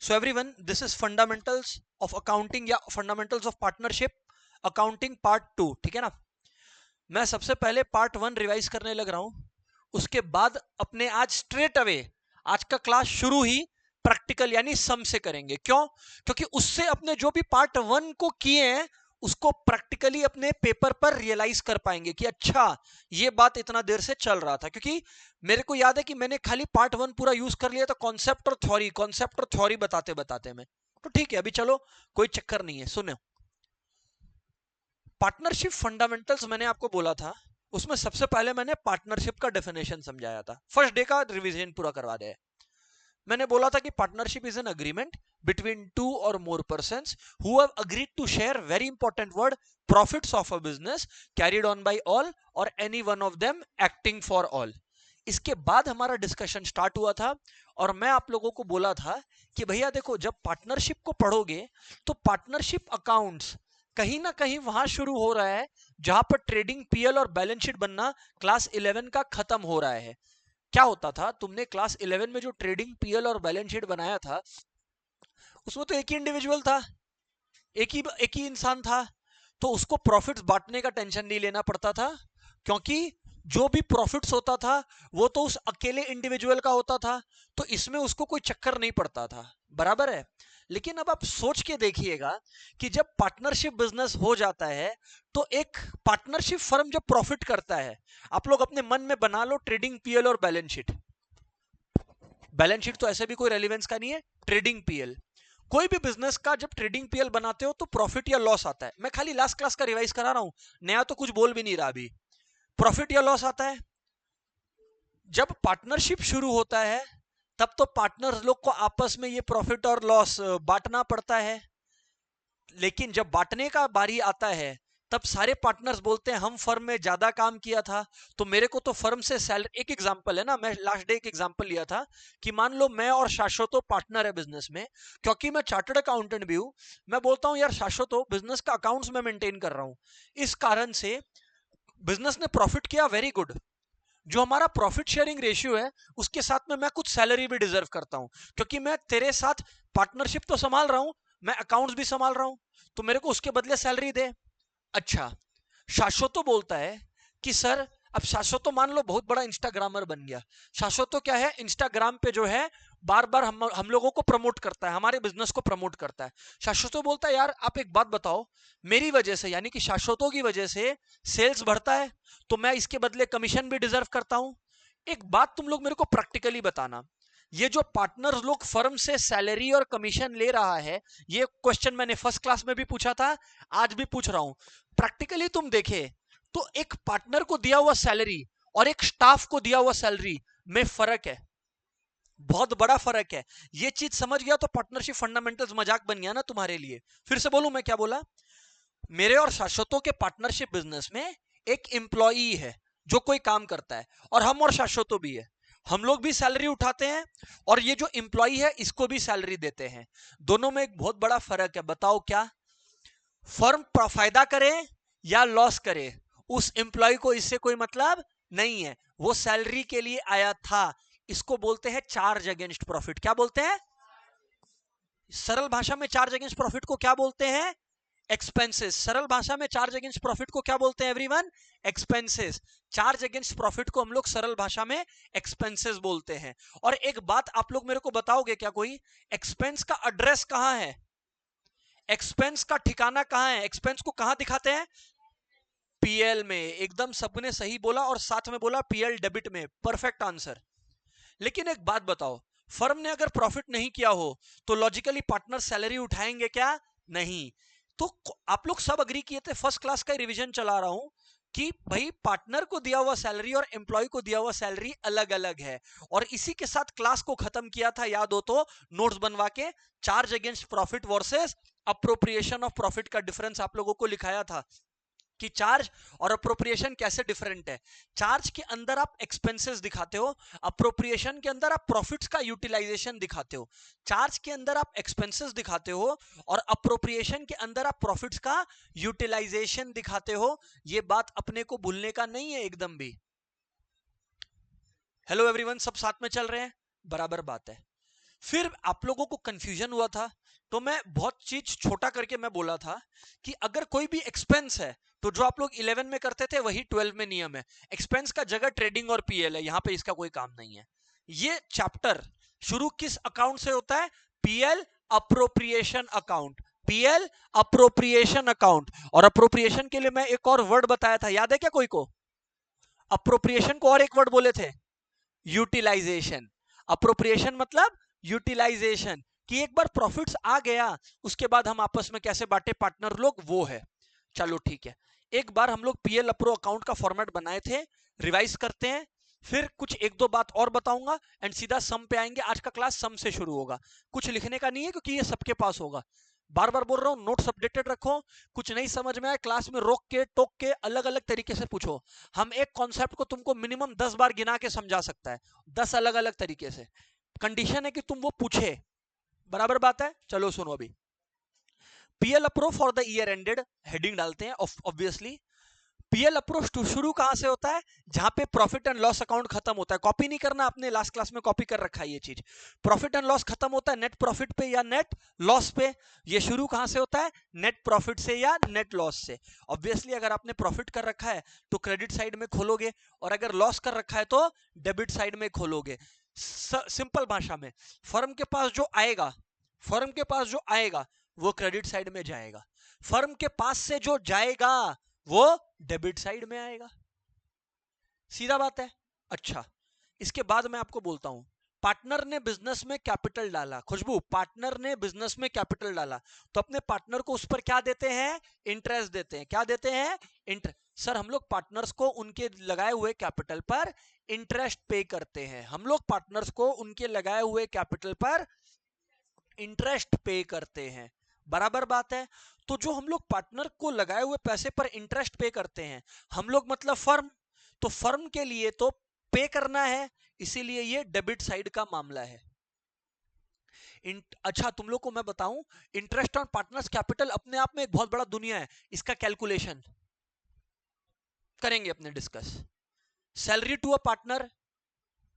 So everyone, this is fundamentals of accounting या fundamentals of partnership accounting part 2। ठीक है ना। मैं सबसे पहले पार्ट 1 रिवाइज करने लग रहा हूं, उसके बाद अपने आज स्ट्रेट अवे आज का क्लास शुरू ही प्रैक्टिकल यानी सम से करेंगे। क्यों? क्योंकि उससे अपने जो भी पार्ट 1 को किए हैं उसको प्रैक्टिकली अपने पेपर पर रियलाइज कर पाएंगे कि अच्छा ये बात इतना देर से चल रहा था। क्योंकि मेरे को याद है कि मैंने खाली पार्ट 1 पूरा यूज कर लिया था कॉन्सेप्ट और थ्योरी बताते बताते में। तो ठीक है, अभी चलो कोई चक्कर नहीं है। सुनो, पार्टनरशिप फंडामेंटल्स मैंने आपको बोला था, उसमें सबसे पहले मैंने पार्टनरशिप का डेफिनेशन समझाया था। फर्स्ट डे का रिवीजन पूरा करवा दिया। मैंने बोला था कि partnership is an agreement between two और more persons who have agreed to share, very important word, profits of a business carried on by all और any one of them acting for all. इसके बाद हमारा discussion start हुआ था और मैं आप लोगों को बोला था कि भैया देखो, जब पार्टनरशिप को पढ़ोगे तो पार्टनरशिप अकाउंट्स कहीं ना कहीं वहां शुरू हो रहा है जहां पर ट्रेडिंग पीएल और बैलेंस शीट बनना क्लास 11 का खत्म हो रहा है। क्या होता था, तुमने क्लास 11 में जो ट्रेडिंग पीएल और बैलेंस शीट बनाया था उसमें तो एक ही इंडिविजुअल था, एक ही इंसान था, तो उसको प्रॉफिट्स बांटने का टेंशन नहीं लेना पड़ता था, क्योंकि जो भी प्रॉफिट्स होता था वो तो उस अकेले इंडिविजुअल का होता था, तो इसमें उसको कोई चक्कर नहीं पड़ता था। बराबर है। लेकिन अब आप सोच के देखिएगा कि जब पार्टनरशिप बिजनेस हो जाता है तो एक पार्टनरशिप फर्म जब प्रॉफिट करता है, आप लोग अपने मन में बना लो ट्रेडिंग पीएल और बैलेंस शीट। बैलेंस शीट तो ऐसे भी कोई रेलिवेंस का नहीं है, ट्रेडिंग पीएल। कोई भी बिजनेस का जब ट्रेडिंग पीएल बनाते हो तो प्रॉफिट या लॉस आता है। मैं खाली लास्ट क्लास का रिवाइज करा रहा हूं, नया तो कुछ बोल भी नहीं रहा अभी। प्रॉफिट या लॉस आता है। जब पार्टनरशिप शुरू होता है तब तो पार्टनर्स लोग को आपस में ये प्रॉफिट और लॉस बांटना पड़ता है। लेकिन जब बांटने का बारी आता है तब सारे पार्टनर्स बोलते हैं हम फर्म में ज्यादा काम किया था तो मेरे को तो फर्म से सैलरी। एक एग्जांपल है ना, मैं लास्ट डे एक एग्जांपल लिया था कि मान लो मैं और शाश्वतो पार्टनर है बिजनेस में, क्योंकि मैं चार्टर्ड अकाउंटेंट भी हूं। मैं बोलता हूं यार शाश्वतो, बिजनेस का अकाउंट्स में मेंटेन कर रहा हूं, इस कारण से बिजनेस ने प्रॉफिट किया, वेरी गुड। जो हमारा प्रॉफिट शेयरिंग रेशियो है उसके साथ में मैं कुछ सैलरी भी डिजर्व करता हूं, क्योंकि मैं तेरे साथ पार्टनरशिप तो संभाल रहा हूं, मैं अकाउंट्स भी संभाल रहा हूं, तो मेरे को उसके बदले सैलरी दे। अच्छा, शाश्वतो बोलता है कि सर, अब शाश्वतो मान लो बहुत बड़ा इंस्टाग्रामर बन गया। शाश्वतो क्या है, इंस्टाग्राम पे जो है बार बार हम लोगों को प्रमोट करता है, हमारे बिजनेस को प्रमोट करता है। शाश्वतो बोलता है यार आप एक बात बताओ, मेरी वजह से यानी कि शाश्वतो की वजह से सेल्स बढ़ता है तो मैं इसके बदले कमीशन भी डिजर्व करता हूं। एक बात तुम लोग मेरे को प्रैक्टिकली बताना, ये जो पार्टनर्स लोग फर्म से सैलरी और कमीशन ले रहा है, ये क्वेश्चन मैंने फर्स्ट क्लास में भी पूछा था, आज भी पूछ रहा हूं। प्रैक्टिकली तुम देखे तो एक पार्टनर को दिया हुआ सैलरी और एक स्टाफ को दिया हुआ सैलरी में फर्क है, बहुत बड़ा फर्क है। ये चीज समझ गया तो पार्टनरशिप फंडामेंटल्स मजाक बन गया ना तुम्हारे लिए। फिर से बोलूं मैं क्या बोला, मेरे और शाश्वतों के पार्टनरशिप बिजनेस में एक एम्प्लॉई है जो कोई काम करता है, और हम और शाश्वतों भी है, हम लोग भी सैलरी उठाते हैं और ये जो एम्प्लॉई है इसको भी सैलरी देते हैं। दोनों में एक बहुत बड़ा फर्क है। बताओ क्या, फर्म फायदा करे या लॉस करे, उस एम्प्लॉय को इससे कोई मतलब नहीं है, वो सैलरी के लिए आया था। इसको बोलते हैं चार्ज अगेंस्ट प्रॉफिट। क्या बोलते हैं? सरल भाषा में चार्ज अगेंस्ट प्रॉफिट को क्या बोलते हैं? एक्सपेंसेस। सरल भाषा में चार्ज अगेंस्ट प्रॉफिट को क्या बोलते हैं everyone? Expenses. Charge against profit को हम लोग सरल भाषा में एक्सपेंसेस बोलते हैं। और एक बात आप लोग मेरे को बताओगे क्या, कोई एक्सपेंस का एड्रेस कहां है? एक्सपेंस का ठिकाना कहां है? एक्सपेंस को कहां दिखाते हैं? पीएल में। एकदम सबने सही बोला, और साथ में बोला पीएल डेबिट में, परफेक्ट आंसर। लेकिन एक बात बताओ, फर्म ने अगर प्रॉफिट नहीं किया हो तो लॉजिकली पार्टनर सैलरी उठाएंगे क्या? नहीं। तो आप लोग सब अग्री किए थे, फर्स्ट क्लास का रिवीजन चला रहा हूं कि भाई पार्टनर को दिया हुआ सैलरी और एम्प्लॉय को दिया हुआ सैलरी अलग अलग है। और इसी के साथ क्लास को खत्म किया था, याद हो तो नोट्स बनवा के, charge against profit versus appropriation of profit का डिफरेंस आप लोगों को लिखाया था कि चार्ज और अप्रोप्रिएशन कैसे डिफरेंट है। चार्ज के अंदर आप एक्सपेंसेस दिखाते हो, अप्रोप्रिएशन के अंदर आप प्रॉफिट्स का यूटिलाइजेशन दिखाते हो। चार्ज के अंदर आप एक्सपेंसेस दिखाते हो और अप्रोप्रिएशन के अंदर आप प्रॉफिट्स का यूटिलाइजेशन दिखाते हो। ये बात अपने को भूलने का नहीं है एकदम भी। हेलो एवरीवन, सब साथ में चल रहे हैं? बराबर बात है। फिर आप लोगों को कंफ्यूजन हुआ था, तो मैं बहुत चीज छोटा करके मैं बोला था कि अगर कोई भी एक्सपेंस है तो जो आप लोग 11 में करते थे वही 12 में नियम है। एक्सपेंस का जगह ट्रेडिंग और पीएल है, यहां पे इसका कोई काम नहीं है। ये चैप्टर शुरू किस अकाउंट से होता है? P L appropriation account. PL appropriation account. और अप्रोप्रिएशन के लिए मैं एक और वर्ड बताया था, याद है क्या कोई को? अप्रोप्रिएशन को और एक वर्ड बोले थे, यूटिलाइजेशन। अप्रोप्रिएशन मतलब यूटिलाइजेशन, कि एक बार प्रॉफिट्स आ गया उसके बाद हम आपस में कैसे बांटे पार्टनर लोग, वो है। चलो ठीक है, एक बार हम लोग पीएल अप्रो अकाउंट का फॉर्मेट बनाए थे, रिवाइज करते हैं, फिर कुछ एक दो बात और बताऊंगा एंड सीधा सम पे आएंगे। आज का क्लास सम से शुरू होगा, कुछ लिखने का नहीं है क्योंकि ये सबके पास होगा। बार बार बोल रहा हूं, नोट्स अपडेटेड रखो, कुछ नहीं समझ में आए क्लास में रोक के टोक के अलग अलग तरीके से पूछो। हम एक कॉन्सेप्ट को तुमको मिनिमम 10 बार गिना के समझा सकता है, 10 अलग अलग तरीके से। कंडीशन है कि तुम वो पूछे, बराबर बात है। चलो सुनो, अभी PL appro for the year ended heading डालते हैं। ऑब्वियसली पीएल अप्रोच शुरू कहां से होता है? जहां पे प्रॉफिट एंड लॉस अकाउंट खत्म होता है। कॉपी नहीं करना, आपने लास्ट क्लास में कॉपी कर रखा है ये चीज। प्रॉफिट एंड लॉस खत्म होता है नेट प्रॉफिट पे या नेट लॉस पे। ये शुरू कहां से होता है? नेट प्रॉफिट से या नेट लॉस से। ऑब्वियसली अगर आपने प्रॉफिट कर रखा है तो क्रेडिट साइड में खोलोगे, और अगर लॉस कर रखा है तो डेबिट साइड में खोलोगे। सिंपल भाषा में, फर्म के पास जो आएगा, फर्म के पास जो आएगा वो क्रेडिट साइड में जाएगा, फर्म के पास से जो जाएगा वो डेबिट साइड में आएगा। सीधा बात है। अच्छा, इसके बाद मैं आपको बोलता हूं, पार्टनर ने बिजनेस में कैपिटल डाला। खुशबू, पार्टनर ने बिजनेस में कैपिटल डाला तो अपने पार्टनर को उस पर क्या देते हैं? इंटरेस्ट देते हैं। क्या देते हैं? इंटरेस्ट। सर हम लोग पार्टनर्स को उनके लगाए हुए कैपिटल पर इंटरेस्ट पे करते हैं। हम लोग पार्टनर्स को उनके लगाए हुए कैपिटल पर इंटरेस्ट पे करते हैं, बराबर बात है। तो जो हम लोग पार्टनर को लगाए हुए पैसे पर इंटरेस्ट पे करते हैं, हम लोग मतलब फर्म, तो फर्म के लिए तो पे करना है, इसीलिए ये डेबिट साइड का मामला है। अच्छा तुम लोग को मैं बताऊं, इंटरेस्ट ऑन पार्टनर्स कैपिटल अपने आप में एक बहुत बड़ा दुनिया है, इसका कैलकुलेशन करेंगे अपने discuss. Salary to a partner,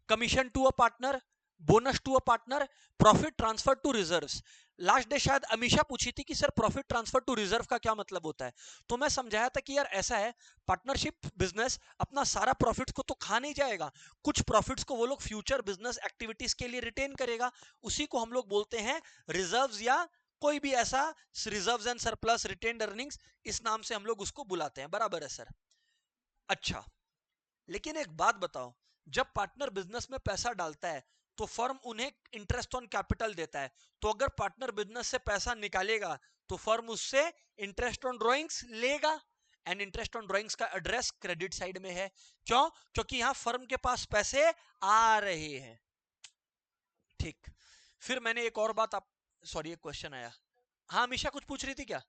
commission to a partner, bonus to a partner, profit transfer to reserves. Last day शायद अमीशा पूछी थी कि sir profit transfer to reserve का क्या मतलब होता है, तो मैं समझाया था कि यार ऐसा है, पार्टनरशिप बिजनेस अपना सारा प्रॉफिट्स को तो खा नहीं जाएगा, कुछ प्रॉफिट्स को वो लोग फ्यूचर बिजनेस एक्टिविटीज के लिए रिटेन करेगा, उसी को हम लोग बोलते हैं रिजर्व्स, या कोई भी ऐसा reserves and surplus, retained earnings, इस नाम से हम लोग उसको बुलाते हैं, बराबर है सर। अच्छा, लेकिन एक बात बताओ, जब पार्टनर बिजनेस में पैसा डालता है तो फर्म उन्हें इंटरेस्ट ऑन कैपिटल देता है, तो अगर पार्टनर बिजनेस से पैसा निकालेगा तो फर्म उससे इंटरेस्ट ऑन ड्रॉइंग्स लेगा, एंड इंटरेस्ट ऑन ड्रॉइंग्स का एड्रेस क्रेडिट साइड में है। क्यों? क्योंकि यहां फर्म के पास पैसे आ रहे हैं। ठीक, फिर मैंने एक और बात, आप सॉरी एक क्वेश्चन आया। हाँ अमीशा कुछ पूछ रही थी क्या?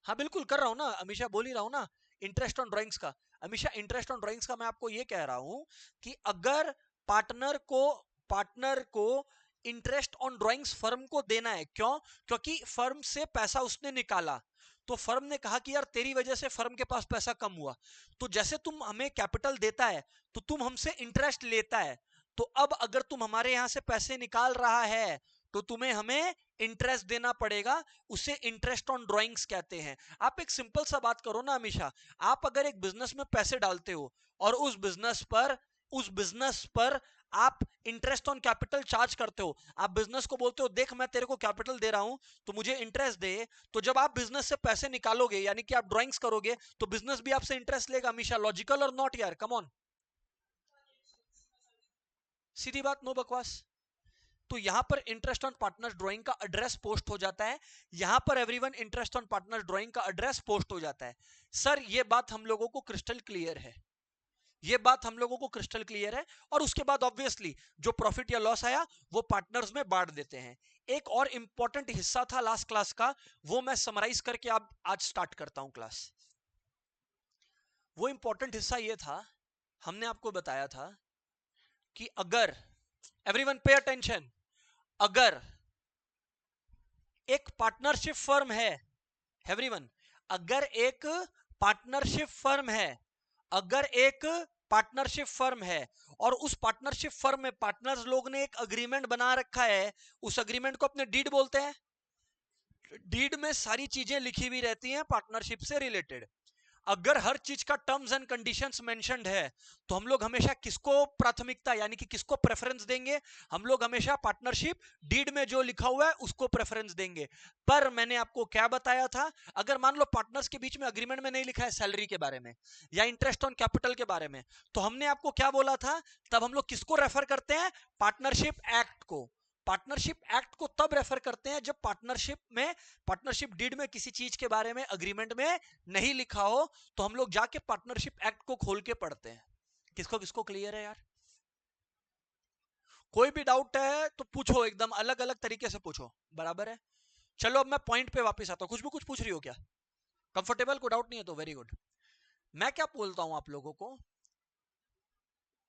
हाँ बिल्कुल कर रहा हूँ ना अमीशा, बोल ही रहा हूँ ना, इंटरेस्ट ऑन ड्राइंग्स का। अमीशा इंटरेस्ट ऑन ड्राइंग्स का मैं आपको ये कह रहा हूँ कि अगर पार्टनर को इंटरेस्ट ऑन ड्राइंग्स फर्म को देना है, क्यों? क्योंकि फर्म से पैसा उसने निकाला, तो फर्म ने कहा कि यार तेरी वजह से फर्म के पास पैसा कम हुआ, तो जैसे तुम हमें कैपिटल देता है तो तुम हमसे इंटरेस्ट लेता है, तो अब अगर तुम हमारे यहां से पैसे निकाल रहा है तो तुम्हें हमें इंटरेस्ट देना पड़ेगा, उसे इंटरेस्ट ऑन ड्राइंग्स कहते हैं। आप एक सिंपल सा बात करो ना अमीशा, आप अगर एक बिजनेस में पैसे डालते हो और उस बिजनेस पर आप इंटरेस्ट ऑन कैपिटल चार्ज करते हो, आप बिजनेस को बोलते हो देख मैं तेरे को कैपिटल दे रहा हूं तो मुझे इंटरेस्ट दे, तो जब आप बिजनेस से पैसे निकालोगे यानी कि आप ड्राइंग्स करोगे तो बिजनेस भी आपसे इंटरेस्ट लेगा। अमीशा लॉजिकल और नॉट यार, कम ऑन, सीधी बात, नो बकवास। तो यहां पर इंटरेस्ट ऑन पार्टनर्स ड्राइंग का एड्रेस पोस्ट हो जाता है, यहां पर everyone interest on partners drawing का एड्रेस पोस्ट हो जाता है। सर ये बात हम लोगों को क्रिस्टल क्लियर है, ये बात हम लोगों को क्रिस्टल क्लियर है। और उसके बाद ऑब्वियसली जो प्रॉफिट या लॉस आया वो पार्टनर्स में बांट देते हैं। एक और इंपॉर्टेंट हिस्सा था लास्ट क्लास का, वो मैं समराइज करके अब आज स्टार्ट करता हूं क्लास। वो इंपॉर्टेंट हिस्सा ये था, हमने आपको बताया था कि अगर, एवरीवन पे अटेंशन, अगर एक पार्टनरशिप फर्म है, एवरीवन, अगर एक पार्टनरशिप फर्म है, अगर एक पार्टनरशिप फर्म है और उस पार्टनरशिप फर्म में पार्टनर्स लोग ने एक अग्रीमेंट बना रखा है, उस अग्रीमेंट को अपने डीड बोलते हैं। डीड में सारी चीजें लिखी हुई रहती हैं पार्टनरशिप से रिलेटेड। अगर हर चीज का टर्म्स एंड कंडीशंस मेंशन्ड है तो हम लोग हमेशा किसको प्राथमिकता यानी कि किसको प्रेफरेंस देंगे? हम लोग हमेशा पार्टनरशिप डीड में जो लिखा हुआ है उसको प्रेफरेंस देंगे। पर मैंने आपको क्या बताया था, अगर मान लो पार्टनर्स के बीच में अग्रीमेंट में नहीं लिखा है सैलरी के बारे में या इंटरेस्ट ऑन कैपिटल के बारे में, तो हमने आपको क्या बोला था? तब हम लोग किसको रेफर करते हैं? पार्टनरशिप एक्ट को। पार्टनरशिप एक्ट को तब रेफर करते हैं जब पार्टनरशिप डीड में किसी चीज के बारे में अग्रीमेंट में नहीं लिखा हो, तो हम लोग जाके पार्टनरशिप एक्ट को खोल के पढ़ते हैं। किसको किसको क्लियर है यार? कोई भी डाउट है तो पूछो, एकदम अलग अलग तरीके से पूछो, बराबर है? चलो अब मैं पॉइंट पे वापस आता हूं। कुछ भी कुछ पूछ रही हो क्या? कंफर्टेबल? को डाउट नहीं है तो वेरी गुड। मैं क्या बोलता हूं आप लोगों को,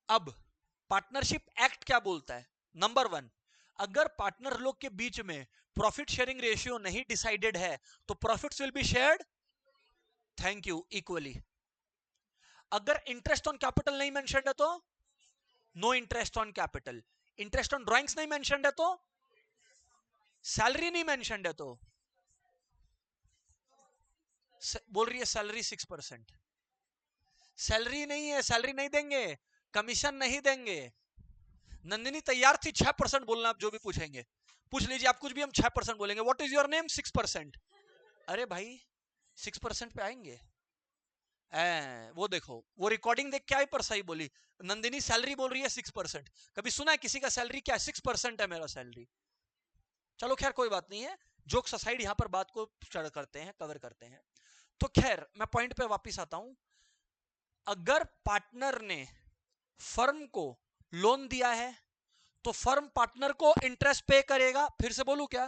अब पार्टनरशिप एक्ट क्या बोलता है? नंबर 1, अगर पार्टनर लोग के बीच में प्रॉफिट शेयरिंग रेशियो नहीं डिसाइडेड है तो profits will be shared, thank you, equally. अगर इंटरेस्ट ऑन कैपिटल नहीं मेंशन्ड है तो no interest on capital. Interest on drawings नहीं मेंशन्ड है तो, सैलरी नहीं मेंशन्ड है तो, बोल रही है सैलरी 6%। सैलरी नहीं है, सैलरी नहीं देंगे, कमीशन नहीं देंगे। नंदिनी तैयार थी 6% बोलना, आप जो भी पूछेंगे पूछ लीजिए, आप कुछ भी, हम 6% बोलेंगे। What is your name? 6%। अरे भाई 6% पे आएंगे? वो देखो, वो रिकॉर्डिंग देख के आई पर सही बोली। नंदिनी सैलरी बोल रही है 6%। कभी सुना है किसी का सैलरी क्या 6% है मेरा सैलरी? चलो खैर कोई बात नहीं है, जोक्स असाइड, यहां पर बात को करते हैं, कवर करते हैं। तो खैर मैं पॉइंट पे वापस आता हूं। अगर पार्टनर ने फर्म को लोन दिया है तो फर्म पार्टनर को इंटरेस्ट पे करेगा। फिर से बोलूं क्या?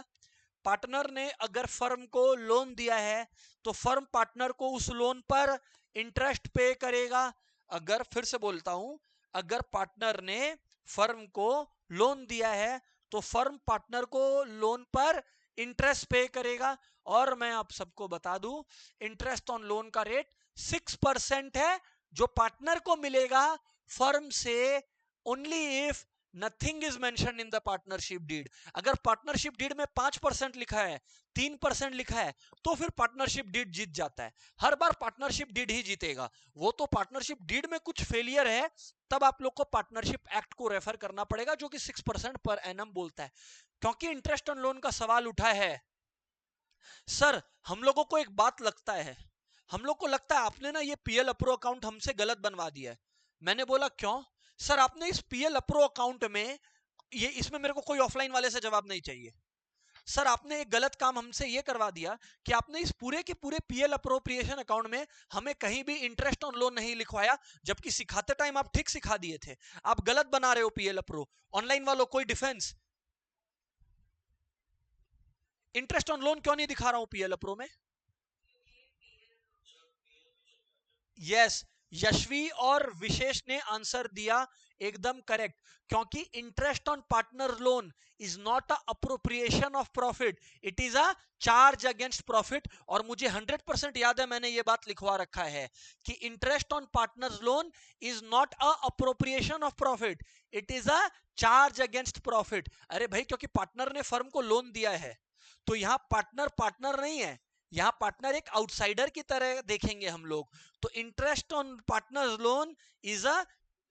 पार्टनर ने अगर फर्म को लोन दिया है तो फर्म पार्टनर को उस लोन पर इंटरेस्ट पे करेगा। अगर, फिर से बोलता हूं, अगर पार्टनर ने फर्म को लोन दिया है तो फर्म पार्टनर को लोन पर इंटरेस्ट पे करेगा। और मैं आप सबको बता दूं, इंटरेस्ट ऑन लोन का रेट 6% है, जो पार्टनर को मिलेगा फर्म से only if nothing is mention in the partnership deed. अगर पार्टनरशिप डीड में 5% लिखा है, 3% लिखा है, तो फिर पार्टनरशिप डीड जीत जाता है। हर बार पार्टनरशिप डीड ही जीतेगा। वो तो पार्टनरशिप डीड में कुछ फेलियर है, तब आप लोग को पार्टनरशिप एक्ट को रेफर करना पड़ेगा, जो कि 6% पर एनम बोलता है। क्योंकि इंटरेस्ट ऑन लोन का सवाल उठा है, सर हम लोगों को एक बात लगता है, हम लोग को लगता है आपने ना ये पीएल अप्रो अकाउंट हमसे गलत बनवा दिया है। मैंने बोला क्यों? सर आपने इस पीएल अप्रो अकाउंट में ये, इसमें मेरे को कोई ऑफलाइन वाले से जवाब नहीं चाहिए। सर आपने एक गलत काम हमसे ये करवा दिया कि आपने इस पूरे के पूरे पीएल अप्रोप्रिएशन अकाउंट में हमें कहीं भी इंटरेस्ट ऑन लोन नहीं लिखवाया, जबकि सिखाते टाइम आप ठीक सिखा दिए थे। आप गलत बना रहे हो पीएल अप्रो। ऑनलाइन वालों कोई डिफेंस? इंटरेस्ट ऑन लोन क्यों नहीं दिखा रहा हूं पीएल अप्रो में? यस, यशवी और विशेष ने आंसर दिया एकदम करेक्ट। क्योंकि interest on partner loan is not a appropriation of profit, it is a charge against profit. और मुझे 100% याद है, मैंने ये बात लिखवा रखा है कि interest on partner loan is not a appropriation of profit, it is a charge against profit. अरे भाई, क्योंकि पार्टनर ने फर्म को लोन दिया है, तो यहां पार्टनर पार्टनर नहीं है, यहां पार्टनर एक आउटसाइडर की तरह देखेंगे हम लोग। तो interest on partners loan is a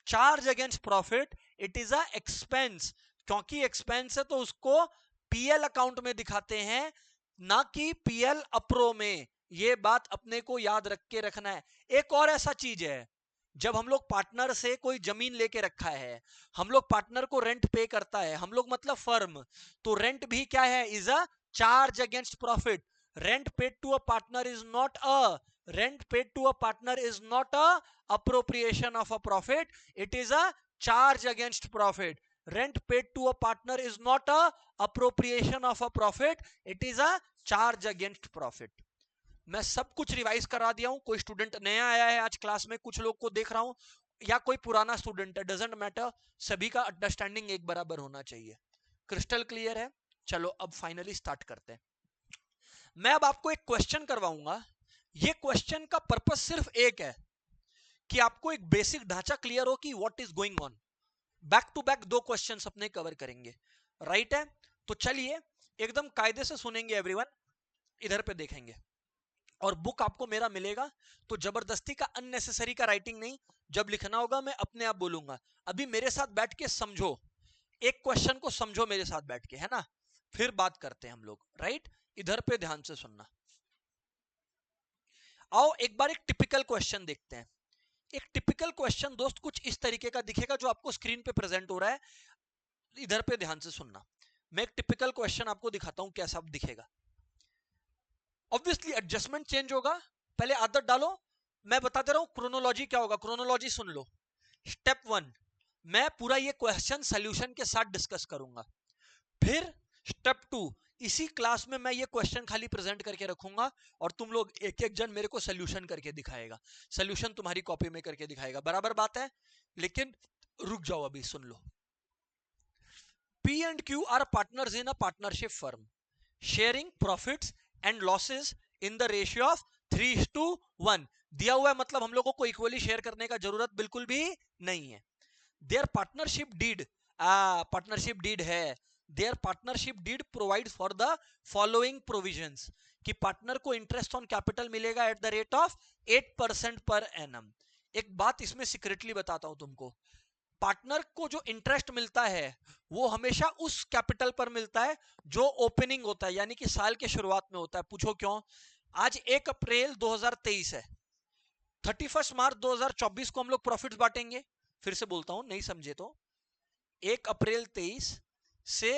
charge against profit, it is a expense. क्योंकि एक्सपेंस है तो उसको पीएल अकाउंट में दिखाते हैं, ना कि पीएल अप्रो में। ये बात अपने को याद रख के रखना है। एक और ऐसा चीज है, जब हम लोग पार्टनर से कोई जमीन लेके रखा है, हम लोग पार्टनर को रेंट पे करता है, हम लोग मतलब फर्म, तो रेंट भी क्या है? Is a charge against profit. Rent paid to a partner is not a rent paid to a partner is not a appropriation of a profit, it is a charge against profit. Rent paid to a partner is not a appropriation of a profit, it is a charge against profit. मैं सब कुछ revise करा दिया हूं। कोई student नया आया है आज क्लास में, कुछ लोग को देख रहा हूं, या कोई पुराना स्टूडेंट है, डजेंट मैटर, सभी का अंडरस्टैंडिंग एक बराबर होना चाहिए। क्रिस्टल क्लियर है? चलो अब फाइनली स्टार्ट करते हैं। मैं अब आपको एक क्वेश्चन करवाऊंगा। ये क्वेश्चन का पर्पस सिर्फ एक है कि आपको एक बेसिक ढांचा क्लियर हो कि what is going on. Back to back 2 questions अपने कवर करेंगे, राइट है? तो चलिए एकदम कायदे से सुनेंगे एवरीवन, इधर पे देखेंगे। और बुक आपको मेरा मिलेगा, तो जबरदस्ती का अननेसेसरी का राइटिंग नहीं, जब लिखना होगा मैं अपने आप बोलूंगा। अभी मेरे साथ बैठ के समझो, एक क्वेश्चन को समझो मेरे साथ बैठ के, है ना? फिर बात करते हैं हम लोग, राइट? इधर पे ध्यान से सुनना। आओ एक बार एक टिपिकल क्वेश्चन देखते हैं। एक टिपिकल क्वेश्चन दोस्त कुछ इस तरीके का दिखेगा जो आपको स्क्रीन पे प्रेजेंट हो रहा है, इधर पे ध्यान से सुनना। मैं एक टिपिकल क्वेश्चन आपको दिखाता हूं कैसा दिखेगा। ऑब्वियसली एडजस्टमेंट चेंज होगा, पहले आदत डालो। मैं बता दे रहा हूं क्रोनोलॉजी क्या होगा, क्रोनोलॉजी सुन लो। स्टेप 1 मैं पूरा ये क्वेश्चन सॉल्यूशन के साथ डिस्कस करूंगा। फिर स्टेप 2 इसी क्लास में मैं ये क्वेश्चन खाली प्रेजेंट करके रखूंगा और तुम लोग एक एक जन मेरे को सॉल्यूशन करके दिखाएगा, सॉल्यूशन तुम्हारी कॉपी में करके दिखाएगा। बराबर बात है? लेकिन रुक जाओ, अभी सुन लो। P and Q are partners in a partnership firm, sharing profits and losses in the ratio of 3:1। दिया हुआ है, मतलब हम लोगों को इक्वली शेयर करने का जरूरत बिल्कुल भी नहीं है। There partnership deed, partnership deed है, there partnership deed provide for the following provisions, कि पार्टनर को इंटरेस्ट ऑन कैपिटल मिलेगा at the rate of 8% per annum. एक बात इसमें सीक्रेटली बताता हूं तुमको, पार्टनर को जो इंटरेस्ट मिलता है वो हमेशा उस कैपिटल पर मिलता है जो ओपनिंग होता है, यानी कि साल के शुरुआत में होता है। पूछो क्यों? आज 1 अप्रैल 2023 है, 31 मार्च 2024 को हम लोग प्रॉफिट्स बांटेंगे। फिर से बोलता हूं, नहीं समझे तो, 1 अप्रैल 23 से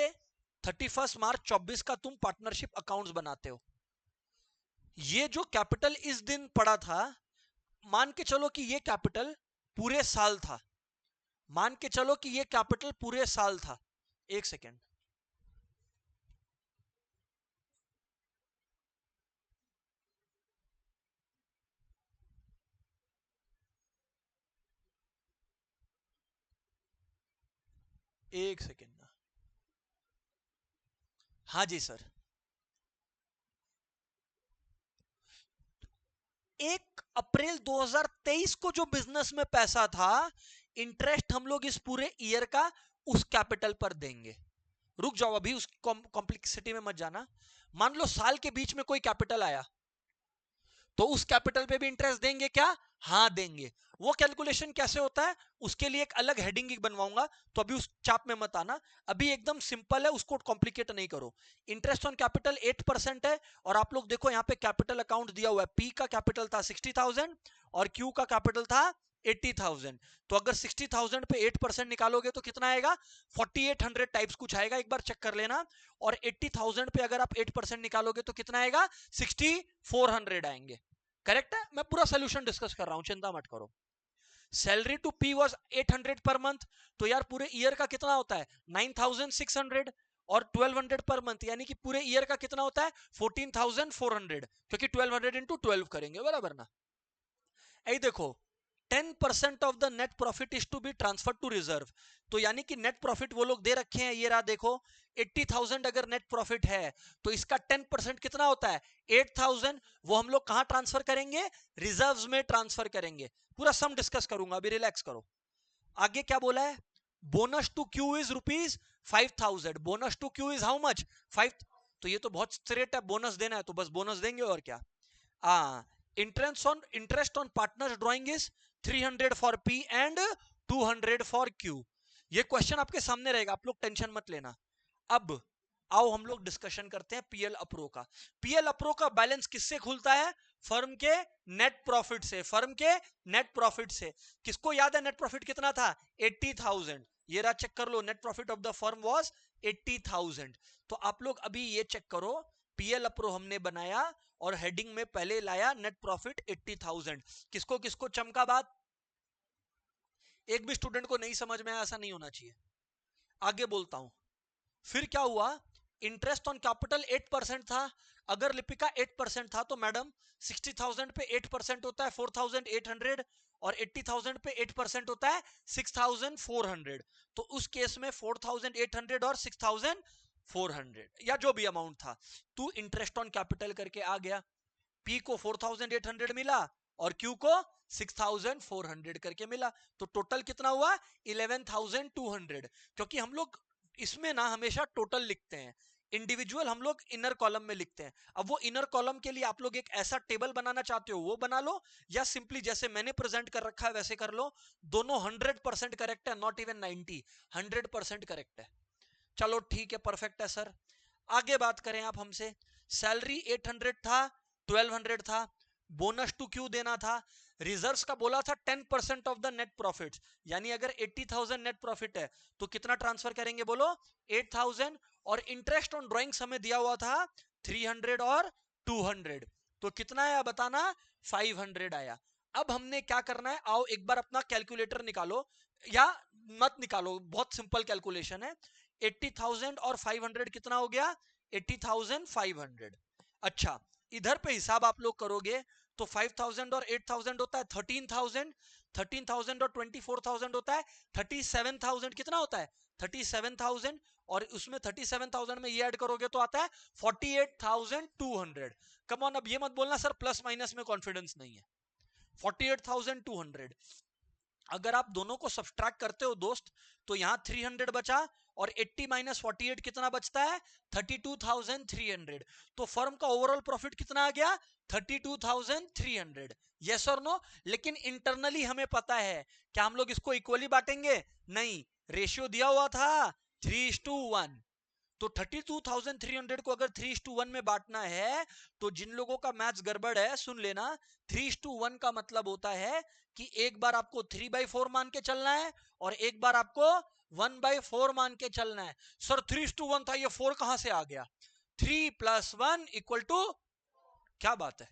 31 मार्च 24 का तुम पार्टनरशिप अकाउंट्स बनाते हो। ये जो कैपिटल इस दिन पड़ा था, मान के चलो कि ये कैपिटल पूरे साल था, मान के चलो कि ये कैपिटल पूरे साल था। एक सेकेंड, एक सेकेंड ना। हाँ जी सर, 1 अप्रैल 2023 को जो बिजनेस में पैसा था, इंटरेस्ट हम लोग इस पूरे ईयर का उस कैपिटल पर देंगे। रुक जाओ, अभी उस कॉम्प्लेक्सिटी में मत जाना। मान लो साल के बीच में कोई कैपिटल आया, तो उस कैपिटल पे भी इंटरेस्ट देंगे क्या? हाँ देंगे। वो कैलकुलेशन कैसे होता है उसके लिए एक अलग हेडिंग बनवाऊंगा, तो अभी उस चाप में मत आना। अभी एकदम सिंपल है, उसको कॉम्प्लिकेट नहीं करो। इंटरेस्ट ऑन कैपिटल 8% है, और आप लोग देखो यहाँ पे कैपिटल अकाउंट दिया हुआ है। पी का कैपिटल था 60,000 और क्यू का कैपिटल था 80,000। तो अगर 60,000 पे 8% निकालोगे तो कितना आएगा? 4800 टाइप्स कुछ आएगा, एक बार चेक कर लेना। और 80,000 पे अगर आप 8% निकालोगे तो कितना आएगा? 6400 आएंगे। करेक्ट है? मैं पूरा सोल्यूशन डिस्कस कर रहा हूं, चिंता मत करो। Salary to P was 800 per month, तो यार पूरे ईयर का कितना होता है? 9600। और 1200 पर मंथ, यानी कि पूरे ईयर का कितना होता है? 14,400, क्योंकि 1200 इंटू 12 करेंगे, बराबर ना? ऐ देखो, 10% of the net profit is to be transfer to reserve. तो यानी कि नेट प्रॉफिट वो लोग दे रखे हैं, ये रहा देखो, 80,000 अगर नेट प्रॉफिट है तो इसका 10% कितना होता है? 8,000। वो हम लोग कहां ट्रांसफर करेंगे? रिजर्व्स में ट्रांसफर करेंगे। पूरा सम डिस्कस करूंगा, अभी रिलैक्स करो। आगे क्या बोला है? Bonus to Q is ₹5,000। Bonus to Q is how much? 5। तो ये तो बहुत स्ट्रेट है, बोनस देना है तो बस बोनस देंगे, और क्या। Interest on partners drawing is 300 for P and 200 for Q. ये क्वेश्चन आपके सामने रहेगा, आप लोग टेंशन मत लेना। अब आओ हम लोग डिस्कशन करते हैं पीएल अप्रो का। पीएल अप्रो का बैलेंस किससे खुलता है? फर्म के नेट प्रॉफिट से, फर्म के नेट प्रॉफिट से। किसको याद है नेट प्रॉफिट कितना था? 80,000। ये रहा, चेक कर लो, net profit of the firm was 80,000। तो आप लोग अभी ये चेक करो, पीएल अप्रो हमने बनाया और हेडिंग में पहले लाया नेट प्रॉफिट 80,000। किसको किसको चमका बात? एक भी स्टूडेंट को नहीं समझ में आया, ऐसा नहीं होना चाहिए। आगे बोलता हूं, फिर क्या हुआ? इंटरेस्ट ऑन कैपिटल 8% था। अगर लिपिका 8% था तो मैडम 60,000 पे 8% होता है 4,800, और 80,000 पे 8% होता है 6,400। तो उस केस में 4,800 और 6,400 या जो भी अमाउंट था, तू इंटरेस्ट ऑन कैपिटल करके आ गया। पी को 4,800 मिला और क्यू को 6400 करके मिला। तो टोटल कितना हुआ? 11200। क्योंकि हम लोग इसमें ना हमेशा टोटल लिखते हैं, इंडिविजुअल हम लोग इनर कॉलम में लिखते हैं। अब वो इनर कॉलम के लिए आप लोग एक ऐसा टेबल बनाना चाहते हो वो बना लो, या सिंपली जैसे मैंने प्रेजेंट कर रखा है वैसे कर लो। दोनों 100% करेक्ट है, नॉट इवन 90, 100% करेक्ट है। चलो ठीक है, परफेक्ट है सर। आगे बात करें आप हमसे, सैलरी 800 था, 1200 था, बोनस टू क्यू देना था, रिजर्व्स का बोला था 10% ऑफ द नेट प्रॉफिट्स, यानी अगर 80,000 नेट प्रॉफिट है तो कितना ट्रांसफर करेंगे बोलो? 8,000। और इंटरेस्ट ऑन ड्राइंग्स हमें दिया हुआ था 300 और 200, तो कितना आया बताना? 500 आया। अब हमने क्या करना है, आओ एक बार अपना कैलकुलेटर निकालो, या मत निकालो, बहुत सिंपल कैलकुलेशन है। 80,000 और 500 कितना हो गया? 80,500। अच्छा, इधर पे हिसाब आप लोग करोगे तो 5,000 और 8,000 होता है 13,000, 13,000 और 24,000 होता है 37,000। कितना होता है? 37,000। और उसमें 37,000 में ये ऐड करोगे तो आता है 48,200। कम ऑन, अब ये मत बोलना सर प्लस माइनस में कॉन्फिडेंस नहीं है। 48,200। अगर आप दोनों को सब्सट्रैक्ट करते हो दोस्त, तो यहां 300 बचा, और 80 माइनस 48 कितना बचता है? 32,300। तो फर्म का ओवरऑल प्रॉफिट कितना आ गया? 32,300। यस और नो? लेकिन इंटरनली हमें पता है, क्या हम लोग इसको इक्वली बांटेंगे? नहीं, रेशियो दिया हुआ था 3:1। तो 32,300 को अगर 3:1 में बांटना है, तो जिन लोगों का मैथ्स गड़बड़ है सुन लेना, 3:1 का मतलब होता है कि एक बार आपको 3/4 मान के चलना है, और एक बार आपको 1/4 मान के चलना है। सर 3:1 था, ये 4 कहां से आ गया? 3 + 1 = क्या बात है?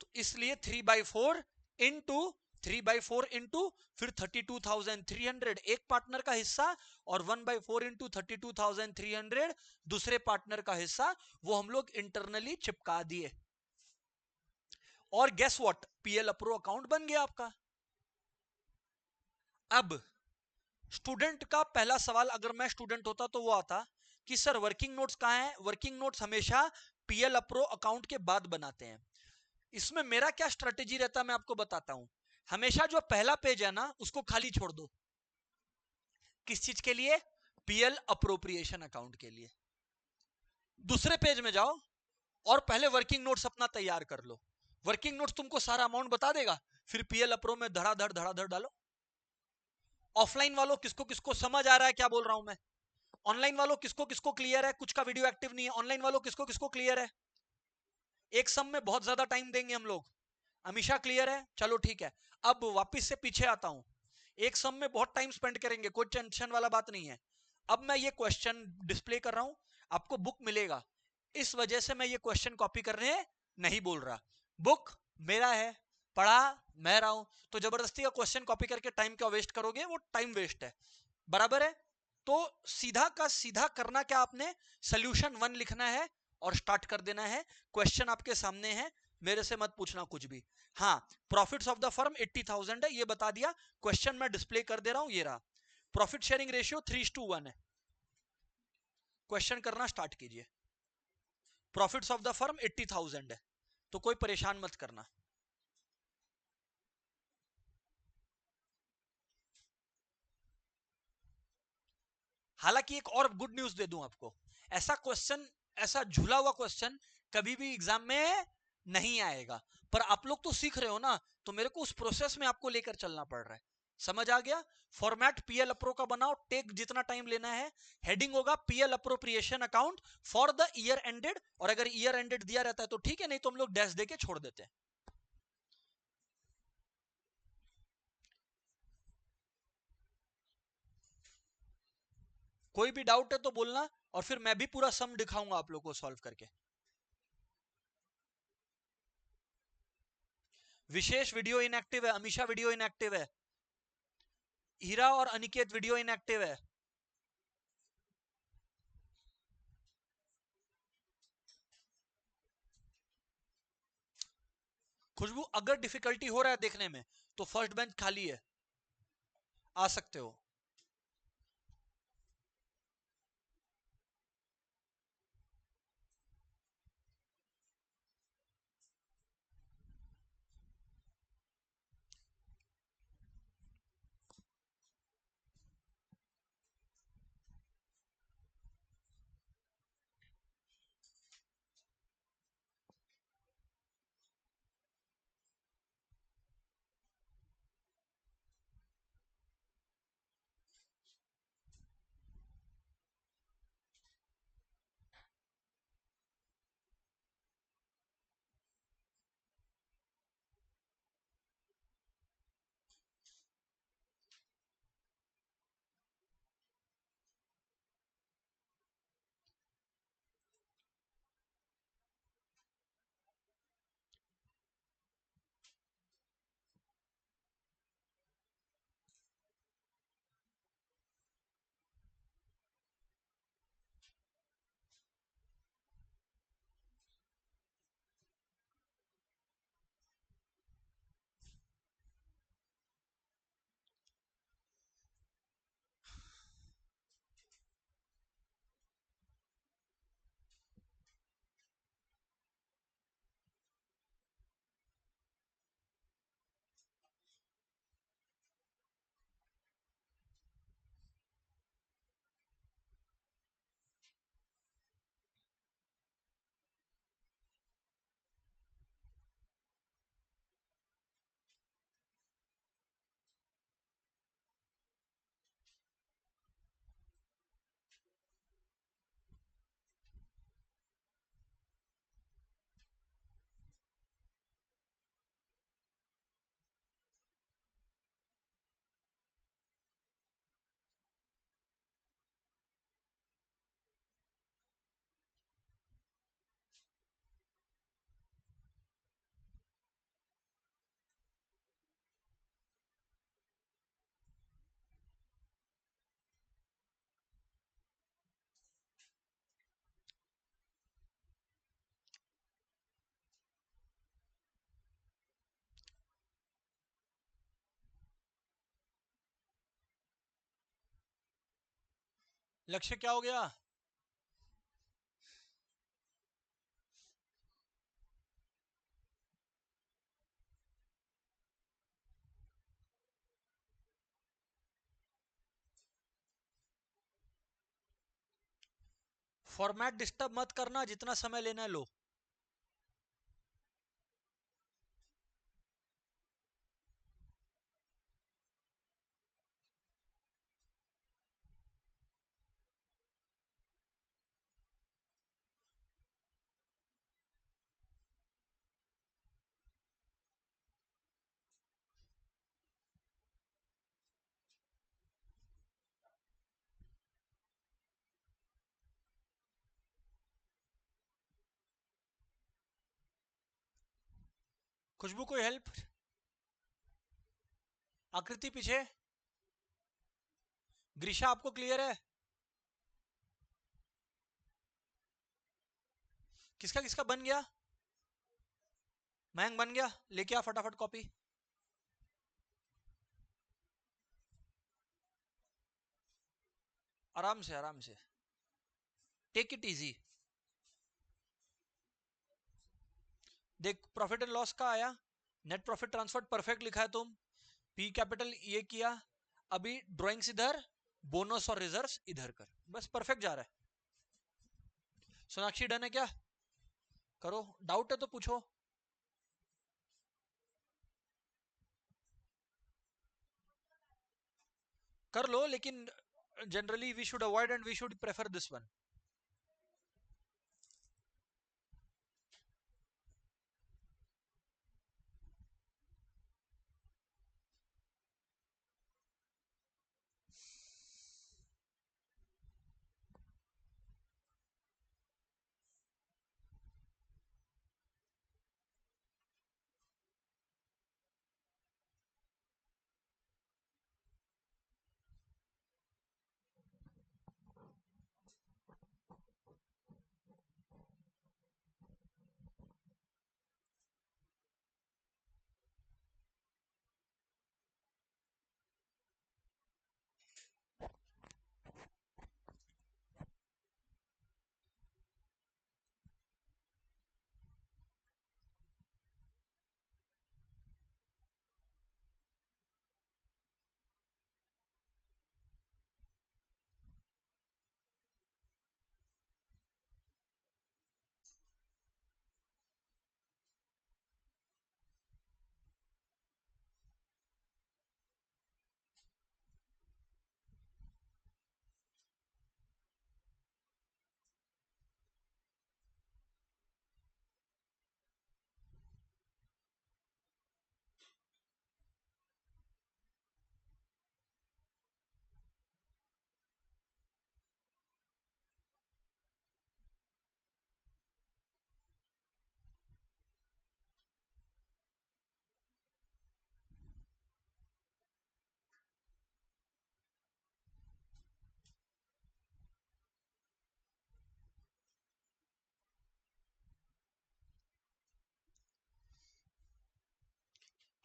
तो इसलिए 3/4 इंटू 3/4 इंटू फिर 32,300 एक पार्टनर का हिस्सा, और 1/4 इंटू 32,300 दूसरे पार्टनर का हिस्सा, वो हम लोग इंटरनली चिपका दिए। और गेस व्हाट, पीएल अप्रो अकाउंट बन गया आपका। अब स्टूडेंट का पहला सवाल, अगर मैं स्टूडेंट होता तो वो आता कि सर वर्किंग नोट्स कहां है? वर्किंग नोट्स हमेशा पीएल अप्रो अकाउंट के बाद बनाते हैं। इसमें मेरा क्या स्ट्रेटेजी रहता है मैं आपको बताता हूं। हमेशा जो पहला पेज है ना उसको खाली छोड़ दो। किस चीज के लिए? पीएल अप्रोप्रिएशन अकाउंट के लिए। दूसरे पेज में जाओ और पहले वर्किंग नोट्स अपना तैयार कर लो। वर्किंग नोट्स तुमको सारा अमाउंट बता देगा, फिर पीएल अप्रो में धड़ाधड़ डालो। ऑफलाइन वालों किसको किसको समझ आ रहा है क्या बोल रहा हूं मैं? ऑनलाइन वालों किसको किसको क्लियर है? कुछ का वीडियो एक्टिव नहीं है। ऑनलाइन वालों किसको किसको क्लियर है? एक सम में बहुत ज्यादा टाइम देंगे हम लोग। अमीशा क्लियर है? चलो ठीक है। अब वापस से पीछे आता हूं। एक सम में बहुत टाइम स्पेंड करेंगे, कोई टेंशन वाला बात नहीं है। अब मैं ये क्वेश्चन डिस्प्ले कर रहा हूं, आपको बुक मिलेगा, इस वजह से मैं ये क्वेश्चन कॉपी करने नहीं बोल रहा। बुक मेरा है, पढ़ा मैं रहा हूं, तो जबरदस्ती का क्वेश्चन कॉपी करके टाइम क्या वेस्ट करोगे? वो टाइम वेस्ट है। बराबर है? तो सीधा का सीधा करना क्या आपने? सोल्यूशन 1 लिखना है और स्टार्ट कर देना है। क्वेश्चन आपके सामने है, मेरे से मत पूछना कुछ भी। हाँ, प्रॉफिट्स ऑफ द फर्म 80,000 है, ये बता दिया। क्वेश्चन मैं डिस्प्ले कर दे रहा हूं, ये रहा। प्रॉफिट शेयरिंग रेशियो 3:1 है। क्वेश्चन करना स्टार्ट कीजिए। प्रॉफिट्स ऑफ द फर्म 80,000 है, तो कोई परेशान मत करना। हालांकि एक और गुड न्यूज दे दूं आपको, ऐसा क्वेश्चन, ऐसा झूला हुआ क्वेश्चन कभी भी एग्जाम में नहीं आएगा। पर आप लोग तो सीख रहे हो ना, तो मेरे को उस प्रोसेस में आपको लेकर चलना पड़ रहा है। समझ आ गया? फॉर्मेट पीएल अप्रो का बनाओ, टेक जितना टाइम लेना है। हेडिंग होगा PL appropriation account for the year ended, और अगर ईयर एंडेड दिया रहता है तो ठीक है, नहीं तो हम लोग डैश देके छोड़ देते हैं। कोई भी डाउट है तो बोलना, और फिर मैं भी पूरा सम दिखाऊंगा आप लोग को सॉल्व करके। विशेष वीडियो इनएक्टिव है, अमीशा वीडियो इनएक्टिव है, हीरा और अनिकेत वीडियो इनएक्टिव है। खुशबू, अगर डिफिकल्टी हो रहा है देखने में तो फर्स्ट बेंच खाली है, आ सकते हो। लक्ष्य क्या हो गया? फॉर्मेट डिस्टर्ब मत करना, जितना समय लेना है लो। खुशबू कोई हेल्प? आकृति पीछे। ग्रीशा आपको क्लियर है? किसका किसका बन गया? मयंक बन गया, लेके आ फटाफट कॉपी। आराम से आराम से, टेक इट इजी। देख प्रॉफिट एंड लॉस का आया, नेट प्रॉफिट ट्रांसफर परफेक्ट लिखा है तुम, पी कैपिटल ये किया, अभी ड्राइंग्स इधर, बोनस और रिजर्व्स इधर कर, बस परफेक्ट जा रहा है। सोनाक्षी डन है क्या? करो, डाउट है तो पूछो। कर लो, लेकिन generally we should avoid and we should prefer this one.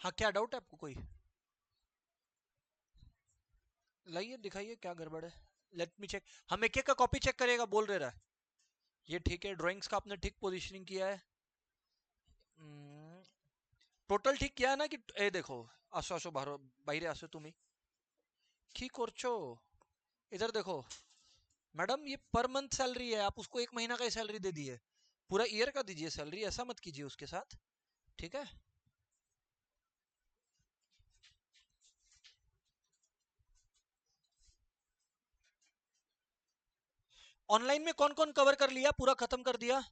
हाँ, क्या डाउट है आपको कोई? लाइए दिखाइए क्या गड़बड़ है। Let me check. हम एक एक का कॉपी चेक करेगा बोल रहा है। ये ठीक है, ड्राइंग्स का आपने ठीक पोजीशनिंग किया है। टोटल ठीक किया है ना? कि ए देखो, আসো আসো बाहर, বাইরে আসो তুমি। কি করছো? इधर देखो मैडम, ये पर मंथ सैलरी है, आप उसको एक महीना का ही सैलरी दे दिए। पूरा ईयर का दीजिए सैलरी, ऐसा मत कीजिए उसके साथ, ठीक है? ऑनलाइन में कौन कौन कवर कर लिया, पूरा खत्म कर दिया?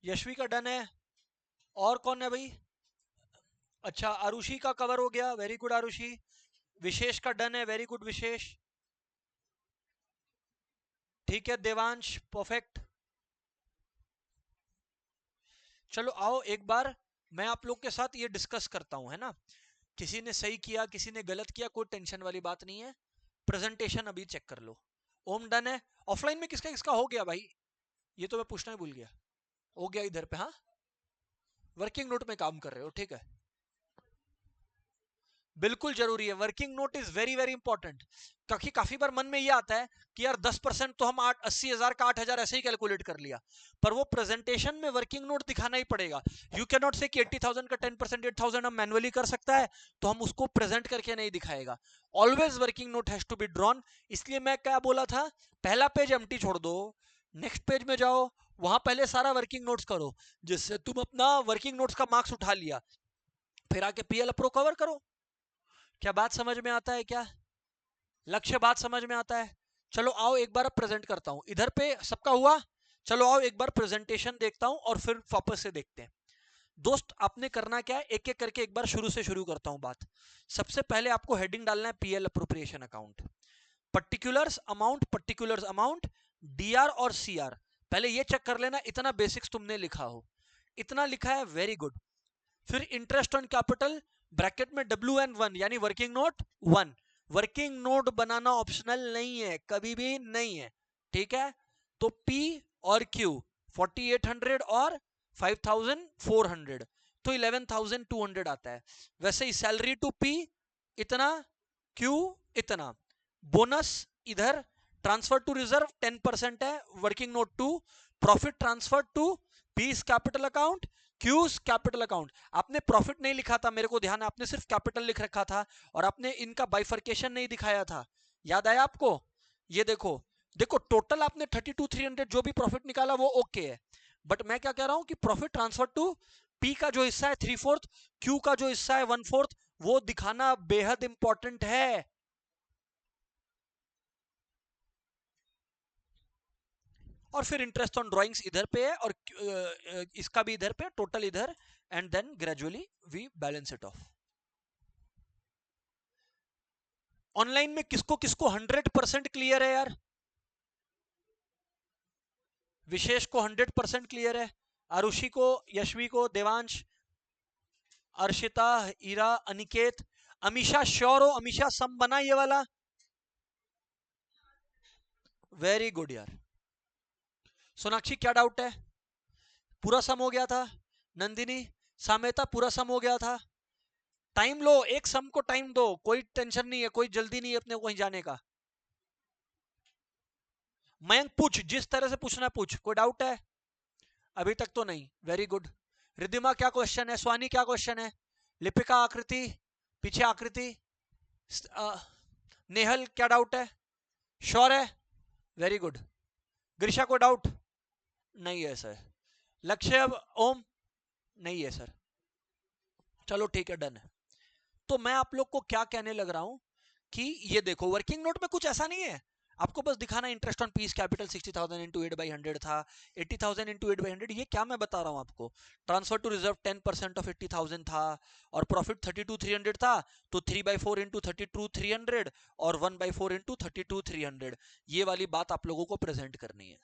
यशवी का डन है। और कौन है भाई? अच्छा, आरुषि का कवर हो गया, वेरी गुड आरुषि। विशेष का डन है, वेरी गुड विशेष। ठीक है देवांश, परफेक्ट। चलो आओ एक बार मैं आप लोग के साथ ये डिस्कस करता हूं, है ना? किसी ने सही किया, किसी ने गलत किया, कोई टेंशन वाली बात नहीं है। प्रेजेंटेशन अभी चेक कर लो। ओम डन है। ऑफलाइन में किसका किसका हो गया भाई? ये तो मैं पूछना ही भूल गया। हो गया इधर पे, हाँ। वर्किंग नोट में काम कर रहे हो, ठीक है। बिल्कुल जरूरी है, working note is very very important. क्योंकि काफी बार मन में ये आता है कि यार 10% तो हम 80,000 का 8,000 ऐसे ही कैलकुलेट कर लिया, पर वो प्रेजेंटेशन में वर्किंग नोट दिखाना ही पड़ेगा। यू कैन नॉट से कि 80,000 का 10% 8,000 हम मैनुअली कर सकता है तो हम उसको प्रेजेंट करके नहीं दिखाएगा। Always working note has to be drawn. इसलिए मैं क्या बोला था, पहला पेज एम्प्टी छोड़ दो, नेक्स्ट पेज में जाओ, वहां पहले सारा वर्किंग नोट्स करो, जिससे तुम अपना वर्किंग नोट्स का मार्क्स उठा लिया, फिर आके पीएल अप्रो कवर करो। क्या बात समझ में आता है क्या? लक्ष्य बात समझ में आता है? चलो आओ एक बार अब प्रेजेंट करता हूं, इधर पे सबका हुआ। चलो आओ एक बार प्रेजेंटेशन देखता हूं और फिर वापस से देखते हैं। दोस्त आपने करना क्या है, एक एक करके एक बार शुरू से शुरू करता हूं बात। सबसे पहले आपको हेडिंग डालना है P L appropriation account, particulars amount, D R और सीआर। पहले ये चेक कर लेना इतना बेसिक्स तुमने लिखा हो। इतना लिखा है, वेरी गुड। फिर इंटरेस्ट ऑन कैपिटल, ब्रैकेट में WN1 यानी वर्किंग नोट 1। वर्किंग नोट बनाना ऑप्शनल नहीं है, कभी भी नहीं है, ठीक है? तो P और Q 4800 और 5400, तो 11,200 आता है। वैसे ही सैलरी टू P इतना, Q इतना, बोनस इधर, ट्रांसफर टू रिजर्व 10% है, working note 2, profit transfer to P's capital account, Q's capital account. आपने प्रॉफिट नहीं लिखा था, मेरे को ध्यान है, आपने सिर्फ कैपिटल लिख रखा था और आपने इनका बाइफर्केशन नहीं दिखाया था, याद आया आपको? ये देखो, देखो टोटल आपने 32,300 जो भी प्रॉफिट निकाला वो ओके है, बट मैं क्या कह रहा हूं कि प्रॉफिट ट्रांसफर टू P का जो हिस्सा है 3/4, Q का जो हिस्सा है 1/4, वो दिखाना बेहद इंपॉर्टेंट है। और फिर इंटरेस्ट ऑन ड्राइंग्स इधर पे है और इसका भी इधर पे, टोटल इधर, and then gradually we balance it off. Online में किसको किसको 100% क्लियर है यार? विशेष को 100% क्लियर है, आरुषि को, यशवी को, देवांश, अर्शिता, ईरा, अनिकेत, अमीशा श्योर हो? अमीशा सम बना ये वाला? वेरी गुड यार। सोनाक्षी क्या डाउट है? पूरा सम हो गया था। नंदिनी, सामेता पूरा सम हो गया था। टाइम लो, एक सम को टाइम दो, कोई टेंशन नहीं है, कोई जल्दी नहीं है अपने को कहीं जाने का। मयंक पूछ, जिस तरह से पूछना पूछ, कोई डाउट है? अभी तक तो नहीं, वेरी गुड। रिद्धिमा क्या क्वेश्चन है? स्वानी क्या क्वेश्चन है? लिपिका, आकृति, पीछे आकृति, नेहल क्या डाउट है? श्योर है? Very good. ग्रीषा को डाउट नहीं है सर। लक्ष्य, ओम नहीं है सर। चलो ठीक है, डन है। तो मैं आप लोग को क्या कहने लग रहा हूं कि ये देखो, वर्किंग नोट में कुछ ऐसा नहीं है, आपको बस दिखाना interest on piece capital 60,000 into 8/100 था, 80,000 इंटू 8/100, ये क्या मैं बता रहा हूं आपको। ट्रांसफर टू रिजर्व 10% ऑफ 80,000 था, और प्रॉफिट 32,300 था, तो 3/4 इंटू 32,300 और 1/4 इंटू 32,300, ये वाली बात आप लोगों को प्रेजेंट करनी है।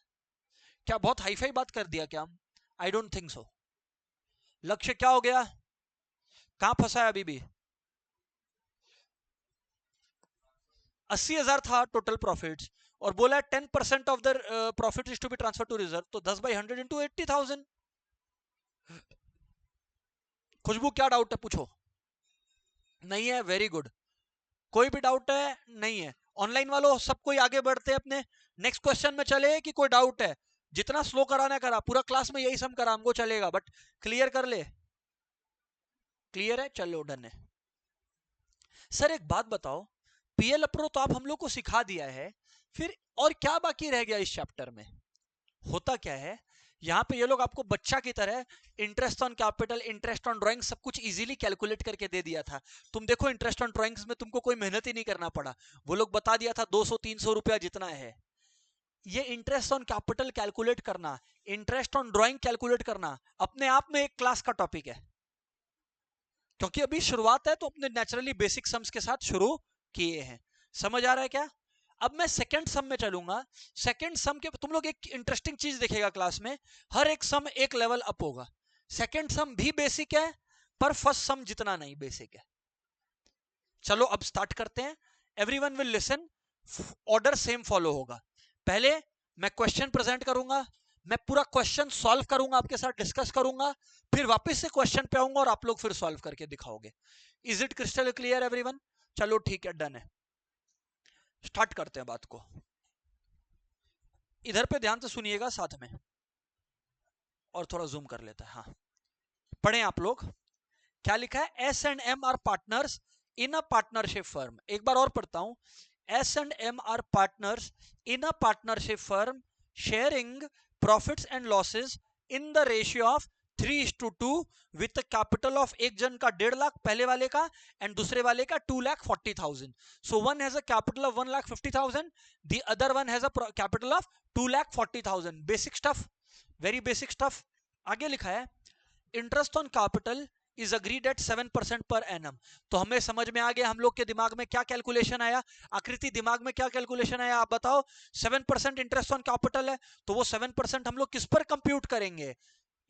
क्या बहुत हाईफाई बात कर दिया क्या? I don't think so. लक्ष्य क्या हो गया, कहां फंसा है अभी भी? 80,000 था टोटल प्रॉफिट्स, और बोला 10% of the profit is to be transfer to reserve, तो 10/100 इंटू 80,000। खुशबू क्या डाउट है, पूछो। नहीं है, वेरी गुड। कोई भी डाउट है? नहीं है। ऑनलाइन वालों सब कोई आगे बढ़ते हैं अपने नेक्स्ट क्वेश्चन में चले, कि कोई डाउट है? जितना स्लो कराना करा, पूरा क्लास में यही सम करा, हमको चलेगा, बट क्लियर कर ले। क्लियर है, चलो डन है। सर एक बात बताओ, पीएल अप्रो तो आप हम लोग को सिखा दिया है, फिर और क्या बाकी रह गया इस चैप्टर में? होता क्या है, यहाँ पे ये लोग आपको बच्चा की तरह interest on capital, interest on drawing सब कुछ इजीली कैलकुलेट करके दे दिया था। तुम देखो इंटरेस्ट ऑन ड्राइंग्स में तुमको कोई मेहनत ही नहीं करना पड़ा, वो लोग बता दिया था 200-300 रुपया जितना है। ये इंटरेस्ट ऑन कैपिटल कैलकुलेट करना, इंटरेस्ट ऑन ड्राइंग कैलकुलेट करना, अपने आप में एक क्लास का टॉपिक है। क्योंकि अभी शुरुआत है तो अपने नेचुरली बेसिक सम्स के साथ शुरू किए हैं। समझ आ रहा है क्या? अब मैं सेकंड सम में चलूंगा। सेकंड सम के तुम लोग एक इंटरेस्टिंग चीज देखेगा क्लास में, हर एक सम एक लेवल अप होगा। सेकंड सम भी बेसिक है, पर फर्स्ट सम जितना नहीं बेसिक है। चलो अब स्टार्ट करते हैं। Everyone will listen, order same follow होगा। पहले मैं क्वेश्चन प्रेजेंट करूंगा, मैं पूरा क्वेश्चन सॉल्व करूंगा, आपके साथ डिस्कस करूंगा, फिर वापस से क्वेश्चन पे आऊंगा और आप लोग फिर सॉल्व करके दिखाओगे। Is it crystal clear everyone? चलो ठीक है, डन है, स्टार्ट करते हैं बात को। इधर पे ध्यान से सुनिएगा साथ में, और थोड़ा जूम कर लेता है। हाँ, पढ़ें आप लोग, क्या लिखा है? S and M are partners in a partnership firm. एक बार और पढ़ता हूं, S and M are partners in a partnership firm sharing profits and losses in the ratio of 3:2 with capital of एक जन का 1.5 लाख पहले वाले का, एंड दूसरे वाले का 2,40,000। So one has a capital of 1,50,000, the other one has a capital of 2,40,000। Basic stuff, very basic stuff. आगे लिखा है interest on capital is agreed at 7% per annum. तो हमें समझ में आ गया, हम लोग के दिमाग में क्या कैलकुलेशन आया, आकृति दिमाग में क्या कैलकुलेशन आया, आप बताओ। 7% इंटरेस्ट ऑन कैपिटल है, तो वो 7% हम लोग किस पर कंप्यूट करेंगे?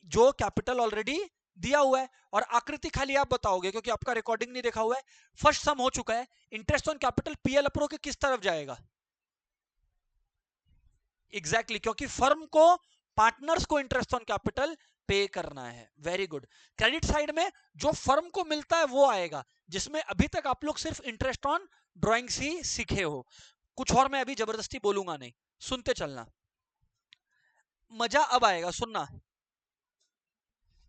जो कैपिटल ऑलरेडी दिया हुआ है। और आकृति खाली आप बताओगे, क्योंकि आपका रिकॉर्डिंग नहीं देखा हुआ है। फर्स्ट सम हो चुका है, interest on capital PL appro के किस तरफ जाएगा? एग्जैक्टली, क्योंकि फर्म को, पार्टनर्स को इंटरेस्ट ऑन कैपिटल पे करना है। Very good. क्रेडिट साइड में जो फर्म को मिलता है वो आएगा, जिसमें अभी तक आप लोग सिर्फ इंटरेस्ट ऑन ड्राइंग्स ही सीखे हो, कुछ और मैं अभी जबरदस्ती बोलूंगा नहीं, सुनते चलना, मजा अब आएगा, सुनना।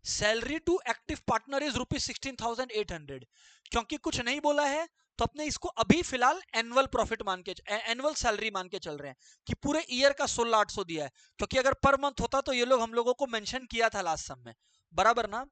Salary to active partner is ₹16,800। क्योंकि कुछ नहीं बोला है, तो अपने इसको अभी फिलहाल एनुअल प्रॉफिट मान के, एनुअल सैलरी मान के चल रहे हैं कि पूरे ईयर का 16,800 दिया है। क्योंकि अगर पर मंथ होता तो ये लोग हम लोगों को मेंशन किया था लास्ट सम में, बराबर ना?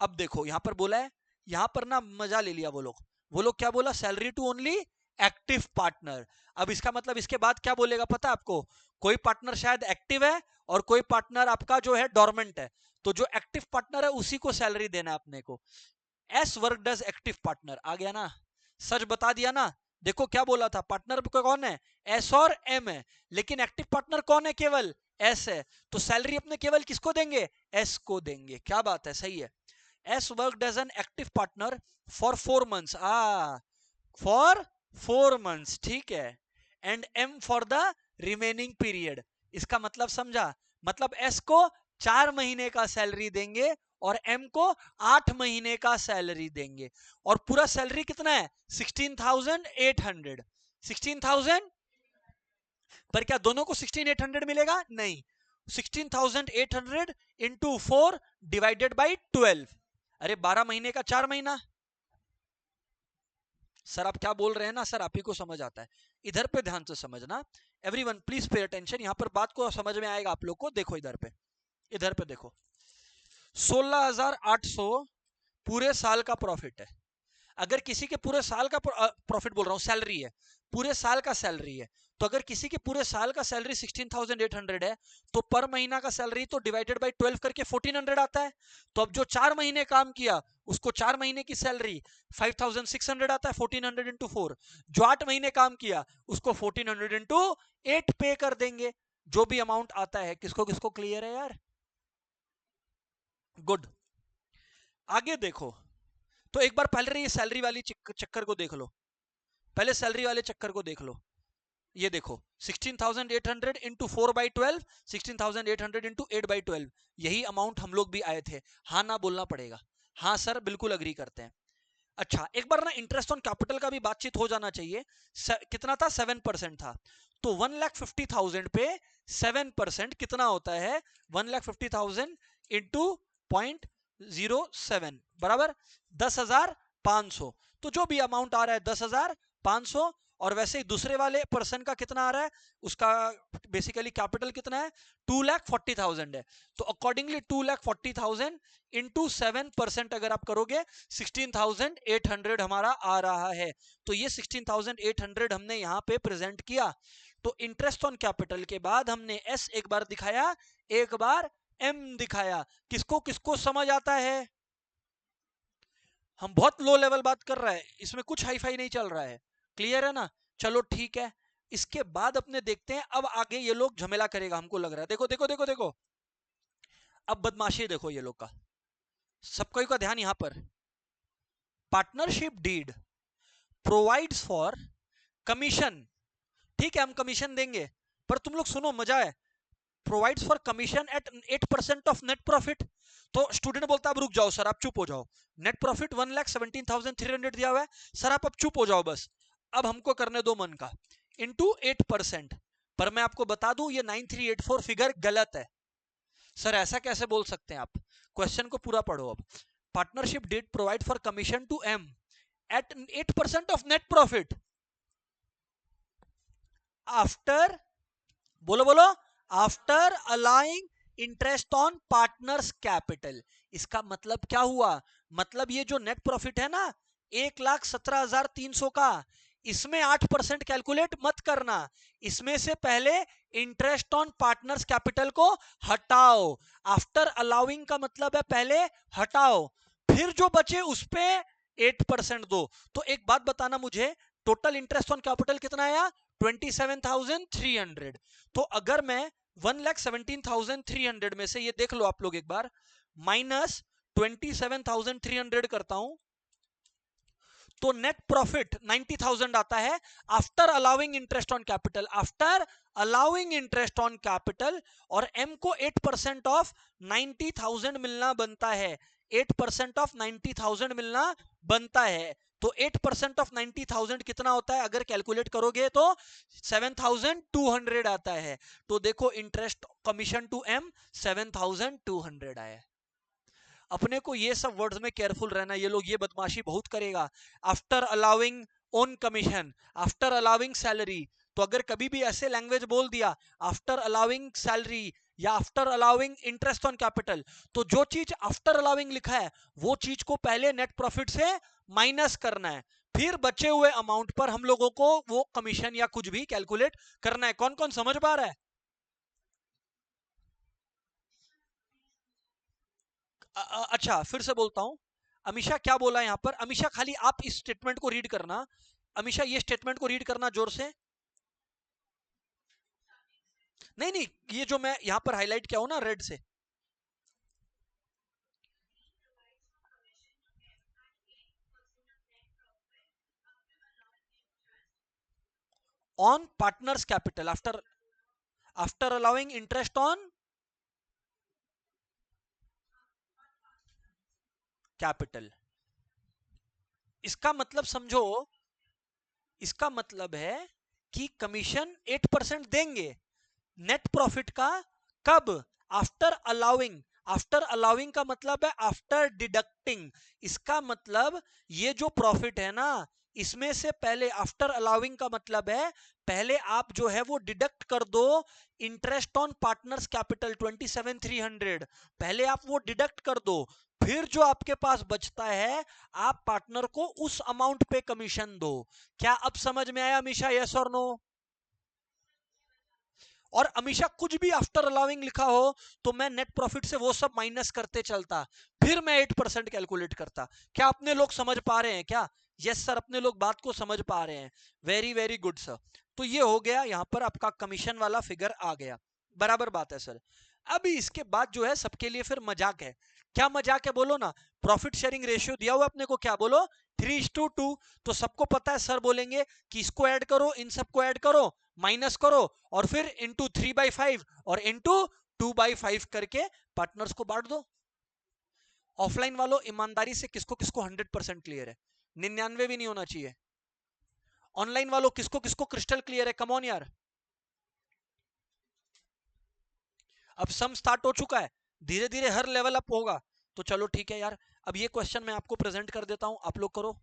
अब देखो यहां पर बोला है, यहां पर ना मजा ले लिया वो लोग क्या बोला? Salary to only active partner. अब इसका मतलब इसके बाद क्या बोलेगा पता है आपको? कोई पार्टनर शायद एक्टिव है और कोई पार्टनर आपका जो है डोरमेंट है, तो जो एक्टिव पार्टनर है उसी को सैलरी देना है अपने को। S work does active partner, आ गया ना? सच बता दिया ना? देखो क्या बोला था, पार्टनर कौन है? एस और एम है, लेकिन एक्टिव पार्टनर कौन है? केवल एस है। तो सैलरी अपने केवल किसको देंगे? एस को देंगे। क्या बात है, सही है। S work as an active partner for 4 months, for 4 months, ठीक है, and M for the remaining period. इसका मतलब समझा? मतलब एस को 4 महीने का सैलरी देंगे और एम को 8 महीने का सैलरी देंगे। और पूरा सैलरी कितना है? 16,800। 16,000 पर क्या दोनों को 16,800 मिलेगा? नहीं, 16,800 इंटू 4 डिवाइडेड बाई 12। अरे 12 महीने का 4 महीना। सर आप क्या बोल रहे हैं ना सर, आप ही को समझ आता है। इधर पे ध्यान से समझना, एवरीवन प्लीज पे अटेंशन, यहां पर बात को समझ में आएगा आप लोग को। देखो इधर पे देखो, 16,800 पूरे साल का प्रॉफिट है। अगर किसी के पूरे साल का प्रॉफिट बोल रहा हूं, सैलरी है, पूरे साल का सैलरी है, तो अगर किसी के पूरे साल का सैलरी 16,800 है, तो पर महीना का सैलरी तो डिवाइडेड बाय 12 करके 1,400 आता है। तो अब जो 4 महीने काम किया उसको 4 महीने की सैलरी 5,600 आता है, 1,400 इंटू 4। जो 8 महीने काम किया उसको 1,400 इंटू 8 पे कर देंगे, जो भी अमाउंट आता है। किसको किसको क्लियर है यार? गुड। आगे देखो, तो एक बार पहले ये सैलरी वाली चक्कर को देख लो, पहले सैलरी वाले चक्कर को देख लो। ये देखो 16,800 इंटू 4/12, 16,800 इंटू 8/12, यही अमाउंट हम लोग भी आए थे। हाँ ना बोलना पड़ेगा, हाँ सर बिल्कुल अग्री करते हैं। अच्छा एक बार ना इंटरेस्ट ऑन कैपिटल का भी बातचीत हो जाना चाहिए। कितना था? 7% था। तो 1,50,000 पे 7% कितना होता है? 1,50,000 इंटू 0.07 बराबर 10,500। तो जो भी अमाउंट आ रहा है 10,500, और वैसे ही दूसरे वाले पर्सन का कितना आ रहा है? उसका बेसिकली कैपिटल कितना है? 2,40,000 है। तो अकॉर्डिंगली 2,40,000 इंटू 7% अगर आप करोगे 16,800 हमारा आ रहा है। तो ये 16,800 हमने यहाँ पे प्रेजेंट किया। तो इंटरेस्ट ऑन कैपिटल के बाद हमने एस एक बार दिखाया, एक बार एम दिखाया। किसको किसको समझ आता है? हम बहुत लो लेवल बात कर रहे हैं, इसमें कुछ हाई फाई नहीं चल रहा है। क्लियर है ना? चलो ठीक है। इसके बाद अपने देखते हैं, अब आगे ये लोग झमेला करेगा हमको लग रहा है। देखो देखो देखो देखो, अब बदमाशी देखो ये लोग का, सबको का ध्यान यहां पर। Partnership deed provides for commission, ठीक है हम कमीशन देंगे, पर तुम लोग सुनो मजा है, provides for commission at 8% of net profit. तो स्टूडेंट बोलता है अब रुक जाओ सर, आप चुप हो जाओ, नेट प्रॉफिट 1,17,300 दिया हुआ है सर, आप अब चुप हो जाओ बस, अब हमको करने दो मन का, इंटू 8%। पर मैं आपको बता दूं ये 9384 फिगर गलत है सर, ऐसा कैसे बोल सकते हैं आप? क्वेश्चन को पूरा पढ़ो अब। Partnership deed provide for commission to M at 8% of net profit after, बोलो बोलो, after allowing interest on partners capital. इसका मतलब क्या हुआ? मतलब ये जो नेट प्रॉफिट है ना 1,17,300 का, इसमें 8% कैलकुलेट मत करना, इसमें से पहले इंटरेस्ट ऑन पार्टनर्स कैपिटल को हटाओ। आफ्टर अलाउइंग का मतलब है पहले हटाओ, फिर जो बचे उस पे 8% दो। तो एक बात बताना मुझे, टोटल इंटरेस्ट ऑन कैपिटल कितना आया? 27,300। तो अगर मैं 1,17,300 में से ये देख लो आप लोग एक बार, माइनस 27,300 करता हूं, तो नेट प्रॉफिट 90,000 आता है after allowing interest on capital, after allowing interest on capital. और एम को 8% ऑफ 90,000 मिलना बनता है, 8% ऑफ 90,000 मिलना बनता है। तो 8% ऑफ 90,000 कितना होता है? अगर कैलकुलेट करोगे तो 7,200 आता है। तो देखो इंटरेस्ट कमीशन टू एम 7,200 आया। अपने को ये सब वर्ड्स में केयरफुल रहना, ये लोग ये बदमाशी बहुत करेगा। After allowing on commission, after allowing salary, तो अगर कभी भी ऐसे लैंग्वेज बोल दिया आफ्टर अलाउइंग सैलरी या after allowing interest on capital, तो जो चीज आफ्टर अलाउइंग लिखा है वो चीज को पहले नेट प्रॉफिट से माइनस करना है, फिर बचे हुए अमाउंट पर हम लोगों को वो कमीशन या कुछ भी कैलकुलेट करना है। कौन कौन समझ पा रहा है? अच्छा फिर से बोलता हूं, अमीशा क्या बोला यहां पर? अमीशा खाली आप इस स्टेटमेंट को रीड करना, अमीशा ये स्टेटमेंट को रीड करना जोर से। नहीं नहीं, ये जो मैं यहां पर हाईलाइट किया हूं ना रेड से, on partners capital after, after allowing interest on capital. इसका मतलब समझो, इसका मतलब है कि कमीशन 8% देंगे नेट प्रॉफिट का, कब? आफ्टर अलाउइंग, आफ्टर अलाउइंग का मतलब है आफ्टर डिडक्टिंग। इसका मतलब ये जो प्रॉफिट है ना, इसमें से पहले, आफ्टर अलाउइंग का मतलब है पहले आप जो है वो डिडक्ट कर दो इंटरेस्ट ऑन पार्टनर्स कैपिटल 27,300, पहले आप वो डिडक्ट कर दो, फिर जो आपके पास बचता है आप पार्टनर को उस अमाउंट पे कमीशन दो। क्या अब समझ में आया अमीशा? यस और नो? और हमेशा कुछ भी आफ्टर अलाउइंग लिखा हो तो मैं नेट प्रॉफिट से वो सब माइनस करते चलता, फिर मैं 8% कैलकुलेट करता। क्या अपने लोग समझ पा रहे हैं क्या? यस सर, अपने लोग बात को समझ पा रहे हैं, वेरी वेरी गुड सर। तो ये हो गया यहां पर आपका कमीशन वाला फिगर आ गया, बराबर बात है सर। अभी इसके बाद जो है सबके लिए फिर मजाक है। क्या मजाक है बोलो ना? प्रॉफिट शेयरिंग रेशियो दिया हुआ अपने को, क्या बोलो? 3:2। तो सबको पता है सर बोलेंगे कि इसको ऐड करो, इन सबको ऐड करो, माइनस करो, और फिर इंटू 3/5 और इंटू 2/5 करके पार्टनर्स को बांट दो। ऑफलाइन वालों ईमानदारी से किसको किसको 100% क्लियर है? 99 भी नहीं होना चाहिए। ऑनलाइन वालों किसको किसको क्रिस्टल क्लियर है? कम ऑन यार। अब सम स्टार्ट हो चुका है, धीरे धीरे हर लेवल अप होगा। तो चलो ठीक है यार, अब ये क्वेश्चन मैं आपको प्रेजेंट कर देता हूं, आप लोग करो।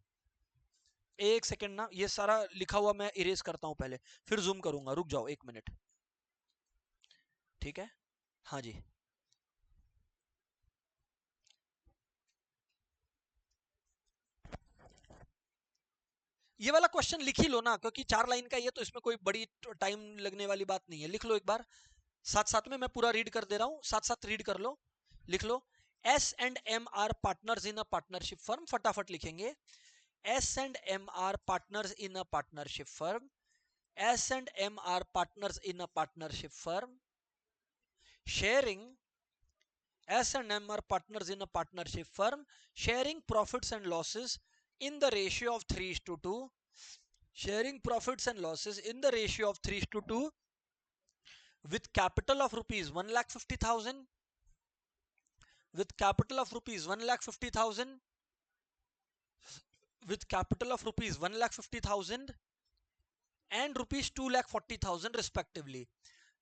एक सेकेंड ना, ये सारा लिखा हुआ मैं इरेज करता हूं पहले, फिर जूम करूंगा, रुक जाओ 1 मिनट। ठीक है, हाँ जी। ये वाला क्वेश्चन लिख ही लो ना, क्योंकि 4 लाइन का ये, तो इसमें कोई बड़ी टाइम लगने वाली बात नहीं है। लिख लो एक बार, साथ साथ में मैं पूरा रीड कर दे रहा हूं, साथ साथ रीड कर लो। लिख लो, S and M are partners in a partnership firm, फटाफट लिखेंगे। S and M are partners in a partnership firm, S and M are partners in a partnership firm, sharing, S and M are partners in a partnership firm, sharing profits and losses in the ratio of 3:2, sharing profits and losses in the ratio of 3:2 with capital of rupees 1,50,000, with capital of rupees 1,50,000, with capital of rupees 1,50,000 and rupees 2,40,000 respectively,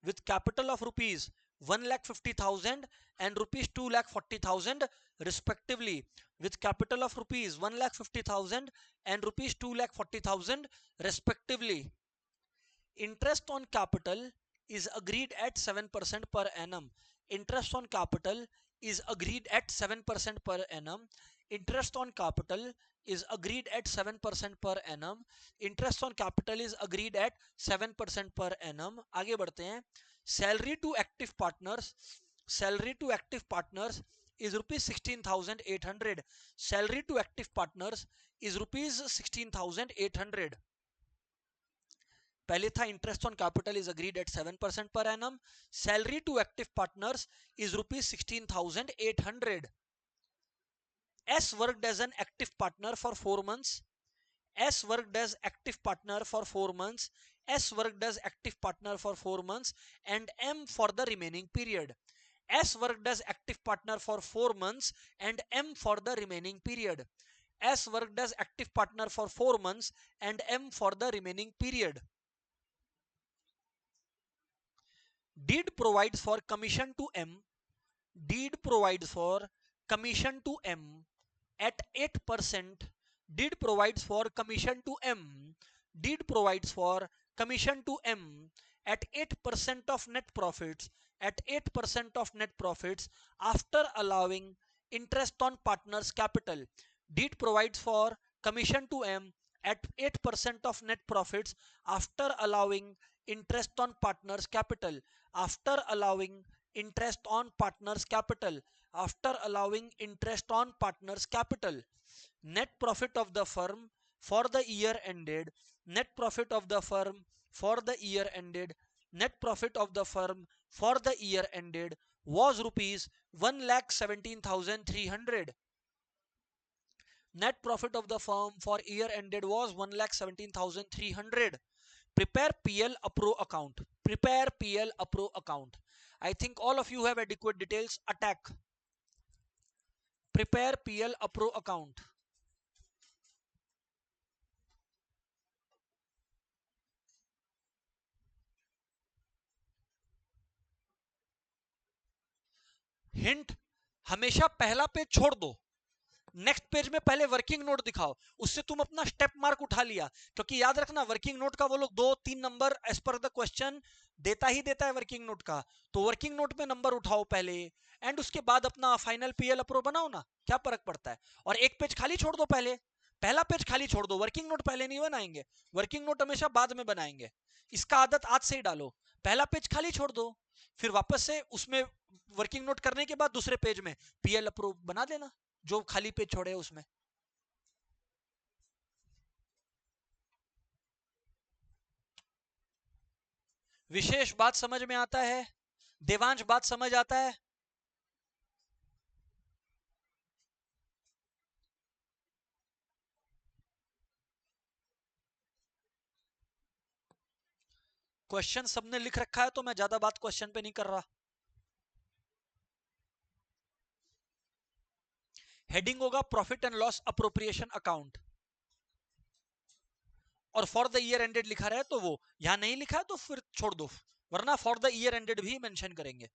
with capital of rupees 1,50,000 and rupees 2,40,000 respectively, with capital of rupees 1,50,000 and rupees 2,40,000 respectively. Interest on capital is agreed at 7% per annum. Interest on capital is agreed at 7% per annum. Interest on capital is agreed at 7% per annum. Interest on capital is agreed at 7% per annum. आगे बढ़ते हैं. Salary to active partners. Salary to active partners is rupees 16,800. Salary to active partners is rupees 16,800. पहले था interest on capital is agreed at 7% per annum. Salary to active partners is rupees 16,800. S worked as an active partner for 4 months. S worked as active partner for 4 months. S worked as active partner for 4 months and M for the remaining period. S worked as active partner for 4 months and M for the remaining period. S worked as active partner for 4 months and M for the remaining period. Deed provides for commission to M. Deed provides for commission to M at 8%. Deed provides for commission to M. Deed provides for commission to M at 8% of net profits. At 8% of net profits after allowing interest on partners' capital. Deed provides for commission to M at 8% of net profits after allowing interest on partners' capital. After allowing interest on partners' capital. After allowing interest on partners' capital. Net profit of the firm for the year ended. Net profit of the firm for the year ended. Net profit of the firm for the year ended was rupees 1,17,300. Net profit of the firm for year ended was 1,17,300. Prepare PL appro account. Prepare PL appro account. I think all of you have adequate details. Attack. Prepare PL appro account. Hint, हमेशा पहला page छोड़ दो, next page में पहले working note दिखाओ, उससे तुम अपना स्टेप मार्क उठा लिया. क्योंकि याद रखना वर्किंग नोट का वो लोग 2-3 number as per the question देता ही देता है वर्किंग नोट का. तो वर्किंग नोट में नंबर उठाओ पहले एंड उसके बाद अपना फाइनल पीएल अप्रो बनाओ ना, क्या फर्क पड़ता है. और एक पेज खाली छोड़ दो, पहले पहला पेज खाली छोड़ दो. वर्किंग नोट पहले नहीं बनाएंगे, वर्किंग नोट हमेशा बाद में बनाएंगे. इसका आदत आज से ही डालो. पहला पेज खाली छोड़ दो, फिर वापस से उसमें वर्किंग नोट करने के बाद दूसरे पेज में पीएल अप्रूव बना देना जो खाली पेज छोड़े उसमें. विशेष बात समझ में आता है? देवांश बात समझ आता है? क्वेश्चन सबने लिख रखा है तो मैं ज्यादा बात क्वेश्चन पे नहीं कर रहा. हेडिंग होगा profit and loss appropriation account और फॉर द ईयर एंडेड लिखा रहा है तो वो यहां नहीं लिखा है तो फिर छोड़ दो, वरना फॉर द ईयर एंडेड भी मेंशन करेंगे.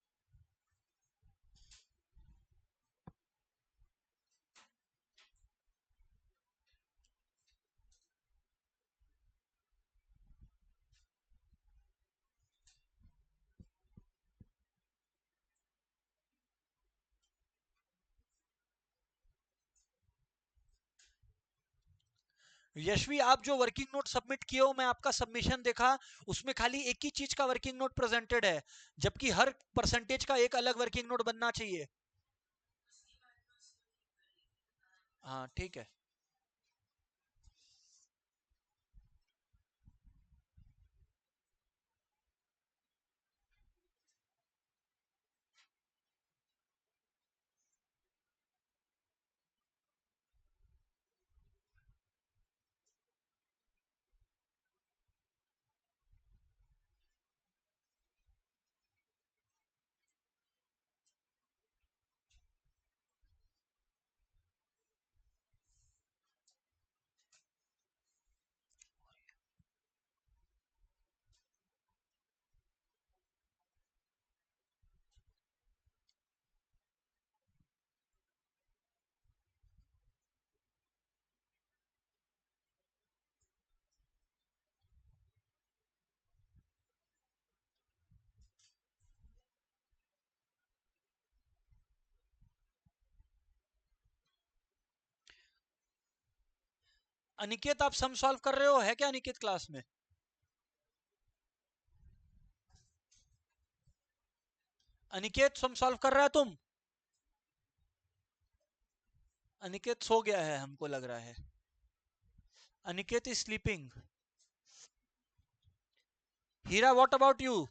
यशवी, आप जो वर्किंग नोट सबमिट किए हो, मैं आपका सबमिशन देखा, उसमें खाली एक ही चीज का वर्किंग नोट प्रेजेंटेड है, जबकि हर परसेंटेज का एक अलग वर्किंग नोट बनना चाहिए. हाँ ठीक है. अनिकेत आप सम सॉल्व कर रहे हो, है क्या अनिकेत क्लास में? अनिकेत सम सॉल्व कर रहा है तुम? अनिकेत सो गया है हमको लग रहा है। Aniket is sleeping. Heera what about you?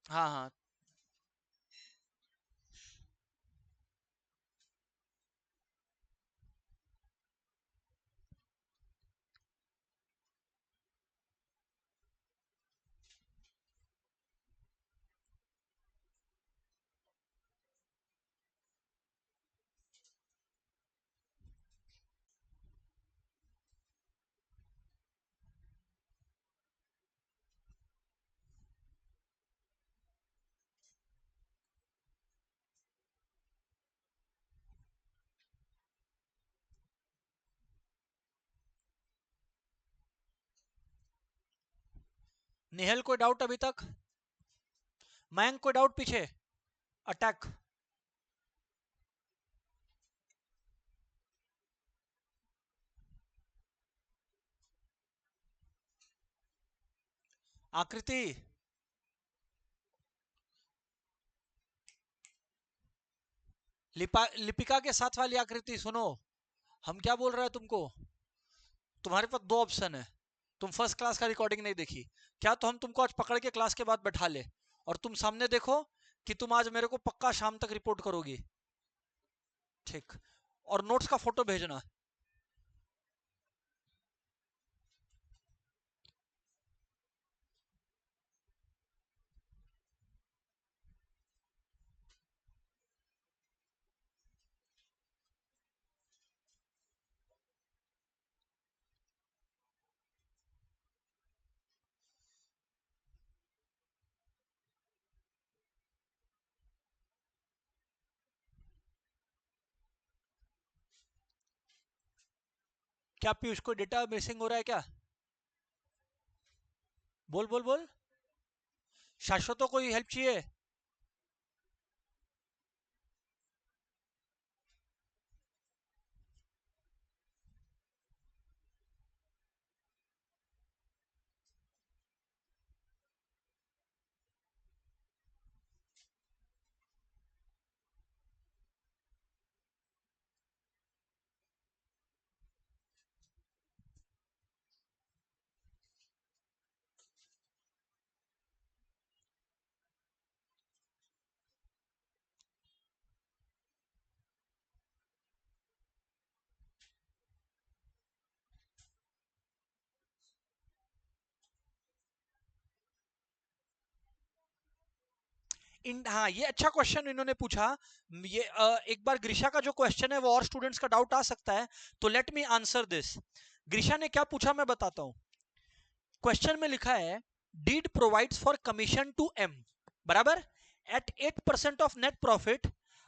हाँ हाँ। नेहल कोई डाउट अभी तक? मयंक कोई डाउट पीछे? अटैक। आकृति, लिपिका के साथ वाली आकृति सुनो, हम क्या बोल रहे हैं तुमको। तुम्हारे पास दो ऑप्शन है। तुम फर्स्ट क्लास का रिकॉर्डिंग नहीं देखी क्या? तो हम तुमको आज पकड़ के क्लास के बाद बैठा ले और तुम सामने देखो कि तुम आज मेरे को पक्का शाम तक रिपोर्ट करोगी। ठीक। और नोट्स का फोटो भेजना। क्या पीयूष को डेटा मिसिंग हो रहा है क्या? बोल बोल बोल। शाश्वत को कोई हेल्प चाहिए? हाँ, ये अच्छा क्वेश्चन इन्होंने पूछा। ये एक बार ग्रीशा का जो क्वेश्चन है वो और स्टूडेंट्स का डाउट आ सकता है, तो लेट मी आंसर दिस। ग्रीशा ने क्या पूछा मैं बताता हूं। क्वेश्चन में लिखा है deed provides for commission to M, बराबर, at 8% of net profit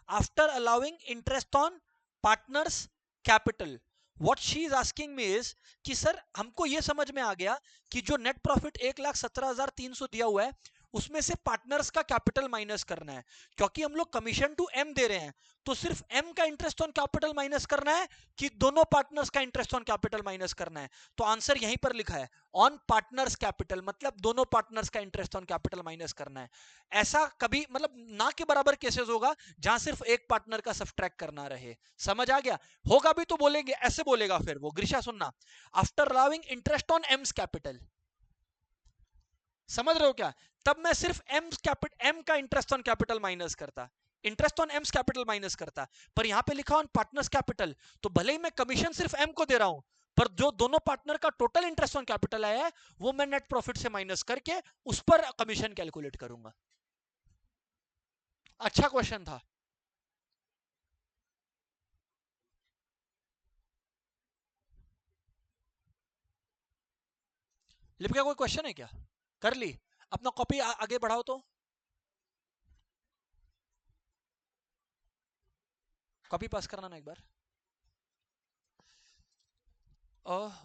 after allowing interest on partners capital. What she is asking me is कि सर हमको ये समझ में आ गया कि जो नेट प्रॉफिट 1,17,300 दिया हुआ है उसमें से पार्टनर्स का कैपिटल माइनस करना है, क्योंकि हम लोग कमीशन टू एम दे रहे हैं तो सिर्फ एम का इंटरेस्ट ऑन कैपिटल माइनस करना है कि दोनों पार्टनर्स का इंटरेस्ट ऑन कैपिटल माइनस करना है। तो आंसर यहीं पर लिखा है ऑन पार्टनर्स कैपिटल, मतलब दोनों पार्टनर्स का इंटरेस्ट ऑन कैपिटल माइनस करना है। ऐसा कभी मतलब ना के बराबर केसेस होगा जहां सिर्फ एक पार्टनर का सब्ट्रैक्ट करना रहे। समझ आ गया? होगा भी तो बोलेंगे, ऐसे बोलेगा फिर वो। ग्रीशा सुनना, after allowing interest on AIIMS capital, समझ रहे हो क्या? तब मैं सिर्फ एम का इंटरेस्ट ऑन कैपिटल माइनस करता, interest on AIIMS capital minus करता। पर यहां पे लिखा ऑन पार्टनर्स कैपिटल, तो भले ही मैं कमीशन सिर्फ एम को दे रहा हूं पर जो दोनों पार्टनर का टोटल इंटरेस्ट ऑन कैपिटल आया है वो मैं नेट प्रॉफिट से माइनस करके उस पर कमीशन कैलकुलेट करूंगा। अच्छा क्वेश्चन था। लिपिका कोई क्वेश्चन है क्या? कर ली? अपना कॉपी आगे बढ़ाओ तो। कॉपी पास कराना एक बार।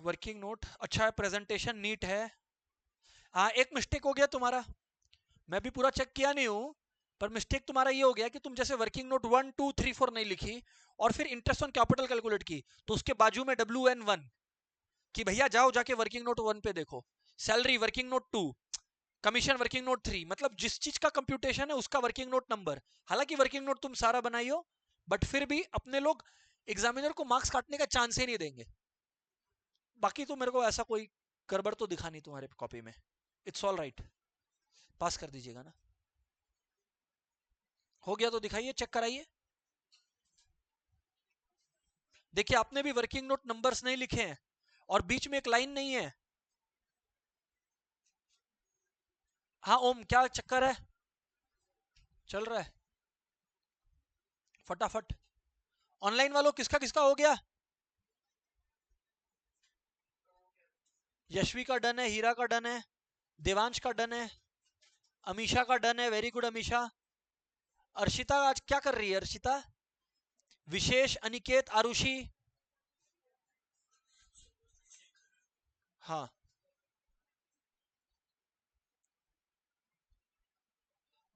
वर्किंग नोट अच्छा है, प्रेजेंटेशन नीट है। हाँ, एक मिस्टेक हो गया तुम्हारा, मैं भी पूरा चेक किया नहीं हूं पर मिस्टेक तुम्हारा ये हो गया कि तुम जैसे वर्किंग नोट 1 2 3 4 नहीं लिखी और फिर इंटरेस्ट ऑन कैपिटल कैलकुलेट की, तो उसके बाजू में WN1 कि भैया जाओ जाके वर्किंग नोट 1 पे देखो, salary working note 2, commission working note 3, मतलब जिस चीज का कंप्यूटेशन है उसका वर्किंग नोट नंबर। हालांकि वर्किंग नोट तुम सारा बनाई हो, बट फिर भी अपने लोग एग्जामिनर को मार्क्स काटने का चांस ही नहीं देंगे। बाकी तो मेरे को ऐसा कोई गड़बड़ तो दिखा नहीं तुम्हारे कॉपी में, इट्स ऑल राइट, पास कर दीजिएगा ना। हो गया तो दिखाइए, चेक कराइए। देखिए आपने भी वर्किंग नोट नंबर्स नहीं लिखे हैं और बीच में एक लाइन नहीं है। हाँ ओम, क्या चक्कर है, चल रहा है फटाफट। ऑनलाइन वालों किसका किसका हो गया? यशवी का डन है, हीरा का डन है, देवांश का डन है, अमीशा का डन है, वेरी गुड अमीशा। अर्शिता आज क्या कर रही है अर्शिता? विशेष, अनिकेत, आरुषि, हाँ।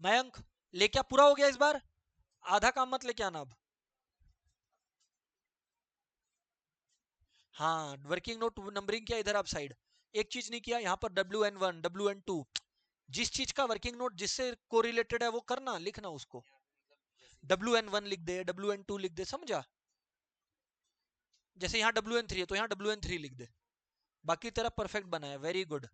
मयंक लेके पूरा हो गया इस बार, आधा काम मत लेके आना अब। हाँ वर्किंग नोट नंबरिंग किया इधर आप साइड, एक चीज नहीं किया यहाँ पर WN1 WN2, जिस चीज का वर्किंग नोट जिससे कोरिलेटेड है वो करना, लिखना उसको। WN1 लिख दे, WN2 लिख दे, समझा? जैसे यहाँ WN3 है तो यहाँ WN3 लिख दे। बाकी तेरा परफेक्ट बना है, वेरी गुड,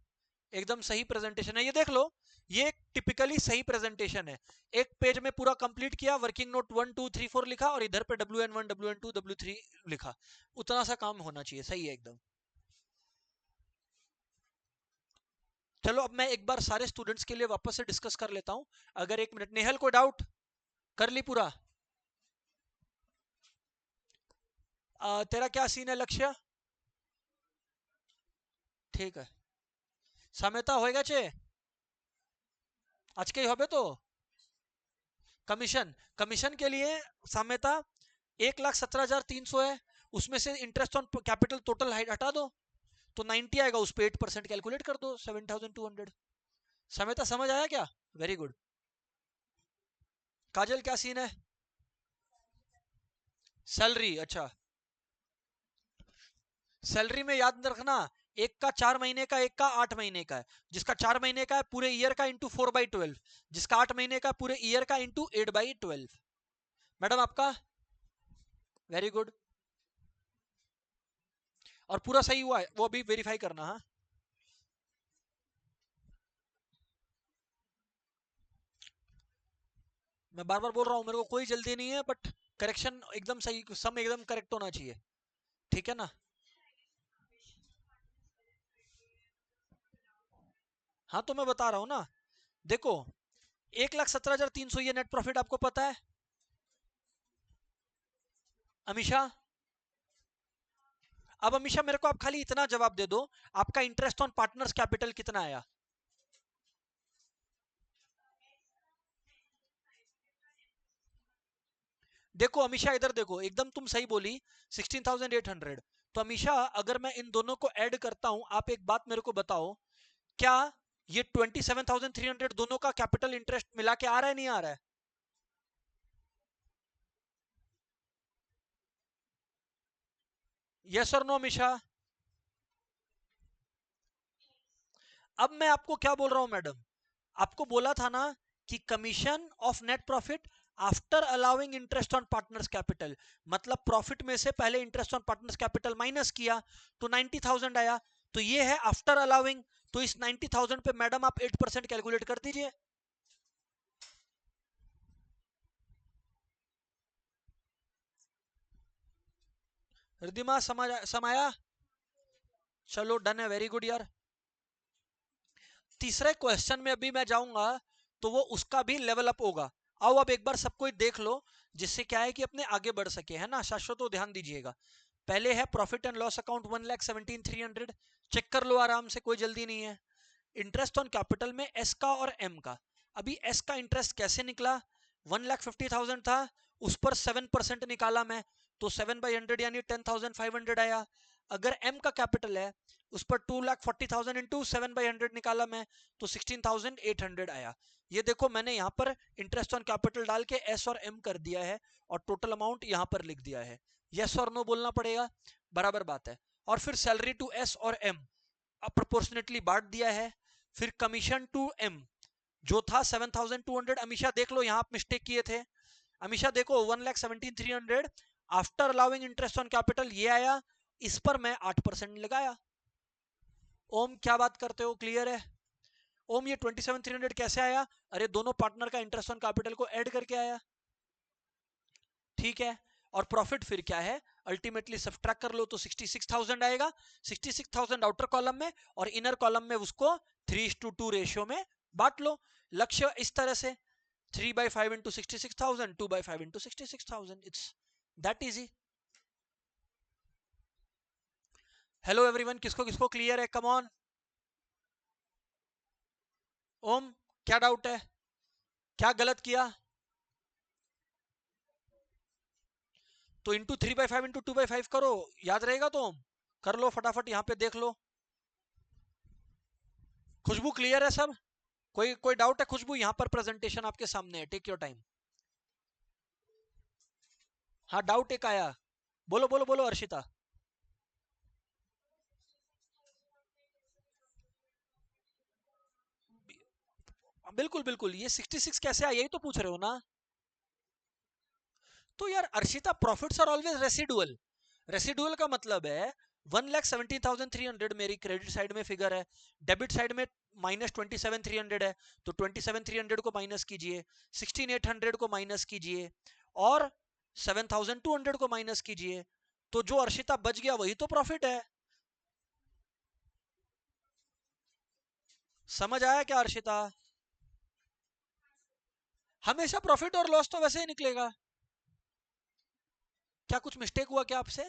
एकदम सही प्रेजेंटेशन है। ये देख लो, ये टिपिकली सही प्रेजेंटेशन है। एक पेज में पूरा कंप्लीट किया, वर्किंग नोट 1 2 3 4 लिखा और इधर पे WN1 WN2 W3 लिखा, उतना सा काम होना चाहिए, सही है एकदम। चलो अब मैं एक बार सारे स्टूडेंट्स के लिए वापस से डिस्कस कर लेता हूं, अगर एक मिनट। नेहल कोई डाउट? कर ली पूरा? तेरा क्या सीन है लक्ष्य? ठीक है, साम्यता होएगा चे आज के ही होबे तो। कमीशन, कमीशन के लिए साम्यता 1,17,300 है, उसमें से इंटरेस्ट ऑन कैपिटल टोटल हटा दो तो 90 आएगा, उस पर 8% कैलकुलेट कर दो, 7,200। साम्यता समझ आया क्या? Very good. काजल क्या सीन है? सैलरी, अच्छा। सैलरी में याद रखना, एक का 4 महीने का, एक का 8 महीने का है। जिसका 4 महीने का है पूरे ईयर का इंटू 4/12, जिसका 8 महीने का पूरे ईयर का इंटू 8/12। मैडम आपका वेरी गुड, और पूरा सही हुआ है वो भी वेरीफाई करना। हाँ मैं बार बार बोल रहा हूँ, मेरे को कोई जल्दी नहीं है, बट करेक्शन एकदम सही, सम एकदम करेक्ट होना चाहिए, ठीक है ना? हाँ तो मैं बता रहा हूँ ना, देखो 1,17,300 ये नेट प्रॉफिट आपको पता है अमीशा? अब अमीशा मेरे को आप खाली इतना जवाब दे दो, आपका इंटरेस्ट ऑन पार्टनर्स कैपिटल कितना आया? देखो अमीशा इधर देखो, एकदम तुम सही बोली, 16,800। तो अमीशा अगर मैं इन दोनों को ऐड करता हूं, आप एक बात मेरे को बताओ, क्या ये 27,300 दोनों का कैपिटल इंटरेस्ट मिला के आ रहा है, नहीं आ रहा है? यस और नो अमीशा? अब मैं आपको क्या बोल रहा हूं मैडम, आपको बोला था ना कि commission of net profit after allowing interest on partners capital, मतलब प्रॉफिट में से पहले interest on partners capital minus किया तो 90,000 आया, तो ये है आफ्टर अलाउिंग। तो इस 90,000 पे मैडम आप 8% कैलकुलेट कर दीजिए। रिद्धिमा समाया? चलो डन है, वेरी गुड यार। तीसरे क्वेश्चन में अभी मैं जाऊंगा तो वो उसका भी लेवल अप होगा। आओ अब एक बार सबको देख लो, जिससे क्या है कि अपने आगे बढ़ सके, है ना शाश्वत? तो ध्यान दीजिएगा, पहले है profit and loss account 1,17,300, check कर लो आराम से, कोई जल्दी नहीं है। इंटरेस्ट ऑन कैपिटल में एस का और एम का, अभी एस का इंटरेस्ट कैसे निकला, 1,50,000 था, उस पर 7% निकाला मैं, तो 7/100 यानी 10,500 आया। अगर एम का कैपिटल है, उस पर 2,40,000 इंटू 7/100 निकाला मैं, तो 16,800 आया। ये देखो मैंने यहाँ पर इंटरेस्ट ऑन कैपिटल डाल के एस और एम कर दिया है और टोटल अमाउंट यहाँ पर लिख दिया है। यस और नो बोलना पड़ेगा, बराबर बात है। और फिर सैलरी टू एस और एम प्रोपोर्शनेटली बांट दिया है। फिर कमीशन टू एम जो था 7,200, अमीशा देख लो यहाँ मिस्टेक किए थे। अमीशा देखो 1,17,300 after allowing interest on capital ये आया, इस पर मैं 8% लगाया। ओम क्या बात करते हो, क्लियर है? ओम ये 27,300 कैसे आया? अरे दोनों पार्टनर का इंटरेस्ट ऑन कैपिटल को ऐड करके आया, ठीक है। और प्रॉफिट फिर क्या है, अल्टीमेटली सब्ट्रैक्ट कर लो तो 66,000 आएगा। 66,000 आउटर कॉलम में और इनर कॉलम में उसको 3:2 रेशियो में बांट लो। लक्ष्य इस तरह से 3/5 into 66,000, 2/5 into 66,000, it's that easy. Hello everyone, किसको किसको क्लियर है? Come on. ओम क्या डाउट है, क्या गलत किया? तो इंटू 3/5 इंटू 2/5 करो, याद रहेगा तो ओम कर लो फटाफट, यहां पे देख लो। खुशबू क्लियर है सब? कोई डाउट है खुशबू? यहां पर प्रेजेंटेशन आपके सामने है, टेक योर टाइम। हाँ डाउट एक आया, बोलो बोलो बोलो अर्शिता। बिल्कुल बिल्कुल, ये 66 कैसे आया, यही तो पूछ रहे हो ना? तो यार Arshita, profits are always residual. Residual का मतलब है 1,17,300 मेरी क्रेडिट साइड में फिगर है, डेबिट साइड में -27,300 है, तो 27,300 को माइनस कीजिए, 16,800 को माइनस कीजिए और 7,200 को माइनस कीजिए, तो जो अर्शिता बच गया वही तो प्रॉफिट है। समझ आया क्या अर्शिता? हमेशा प्रॉफिट और लॉस तो वैसे ही निकलेगा। क्या कुछ मिस्टेक हुआ क्या आपसे?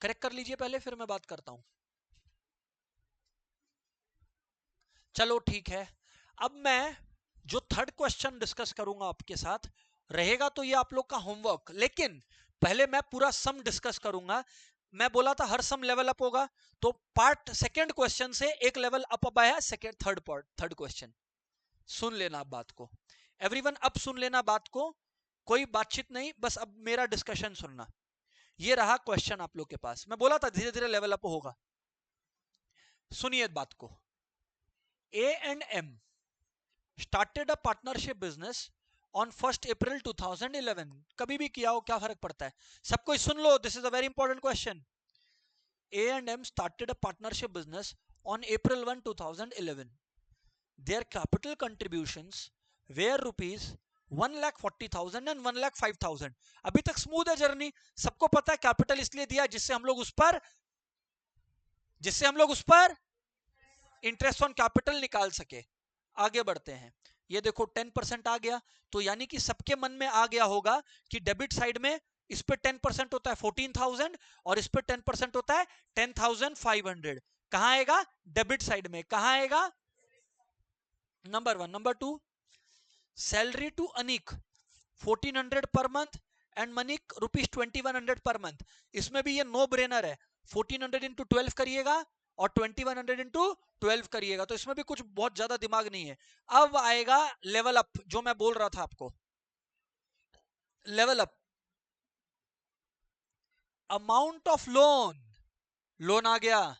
करेक्ट कर लीजिए पहले, फिर मैं बात करता हूं। चलो ठीक है। अब मैं जो थर्ड क्वेश्चन डिस्कस करूंगा आपके साथ रहेगा, तो ये आप लोग का होमवर्क, लेकिन पहले मैं पूरा सम डिस्कस करूंगा। मैं बोला था हर सम लेवल अप होगा, तो पार्ट सेकंड क्वेश्चन से एक लेवल अप आया सेकंड थर्ड क्वेश्चन। सुन लेना आप बात को एवरीवन, अब सुन लेना बात को, कोई बातचीत नहीं, बस अब मेरा डिस्कशन सुनना। ये रहा क्वेश्चन आप लोग के पास, मैं बोला था धीरे धीरे लेवल अप होगा। सुनिए बात को। A and M started a partnership business on 1st April 2011। कभी भी किया हो क्या फर्क पड़ता है? सब कोई सुन लो, this is a very important question. A and M started a partnership business on April 1, 2011। Their capital contributions were rupees 1,40,000 and 1,05,000। अभी तक स्मूथ है जर्नी, सबको पता है कैपिटल इसलिए दिया जिससे हम लोग उस पर इंटरेस्ट ऑन कैपिटल निकाल सके। आगे बढ़ते हैं, ये देखो 10% आ गया, तो यानी कि सबके मन में आ गया होगा कि डेबिट साइड में इस पे 10% होता है 14,000 और इस पे 10% होता है 10,500। कहां आएगा? डेबिट साइड में। कहां आएगा? Number 1। Number 2, salary to Anik 1,400 per month and Manik ₹2,100 per month. इसमें भी ये नो ब्रेनर है, 1,400 इंटू 12 करिएगा और 2,100 इंटू 12 करिएगा, तो इसमें भी कुछ बहुत ज्यादा दिमाग नहीं है। अब आएगा लेवल अप, जो मैं बोल रहा था आपको, level up. Amount of loan, loan आ गया,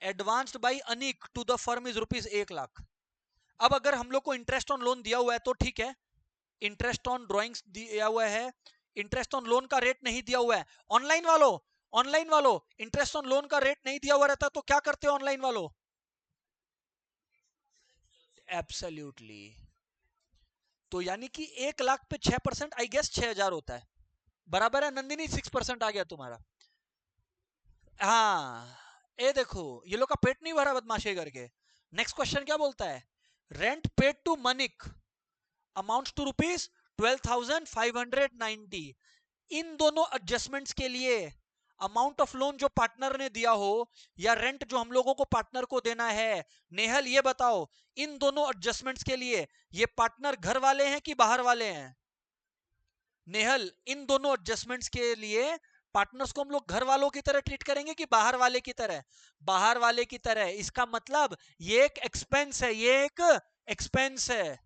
advanced by Anik to the firm is ₹1,00,000। अब अगर हम लोग को इंटरेस्ट ऑन लोन दिया हुआ है तो ठीक है, इंटरेस्ट ऑन ड्रॉइंग्स दिया हुआ है, इंटरेस्ट ऑन लोन का रेट नहीं दिया हुआ है। ऑनलाइन वालों इंटरेस्ट ऑन लोन का रेट नहीं दिया हुआ रहता तो क्या करते हो ऑनलाइन वालों? एब्सोल्युटली। तो यानी कि 1,00,000 पे 6%, आई गेस 6,000 होता है, बराबर है नंदिनी? 6% आ गया तुम्हारा। हाँ, ये देखो ये लोग का पेट नहीं भरा बदमाशी करके। नेक्स्ट क्वेश्चन क्या बोलता है? Rent paid to Manik amounts to ₹12,590। इन दोनों एडजस्टमेंट्स के लिए अमाउंट ऑफ लोन जो पार्टनर ने दिया हो या रेंट जो हम लोगों को पार्टनर को देना है, नेहल ये बताओ, इन दोनों एडजस्टमेंट्स के लिए ये पार्टनर घर वाले हैं कि बाहर वाले हैं? नेहल, इन दोनों एडजस्टमेंट्स के लिए पार्टनर्स को हम लोग घर वालों की तरह ट्रीट करेंगे कि बाहर वाले की तरह? बाहर वाले की तरह। इसका मतलब ये एक एक्सपेंस है, ये एक एक्सपेंस है।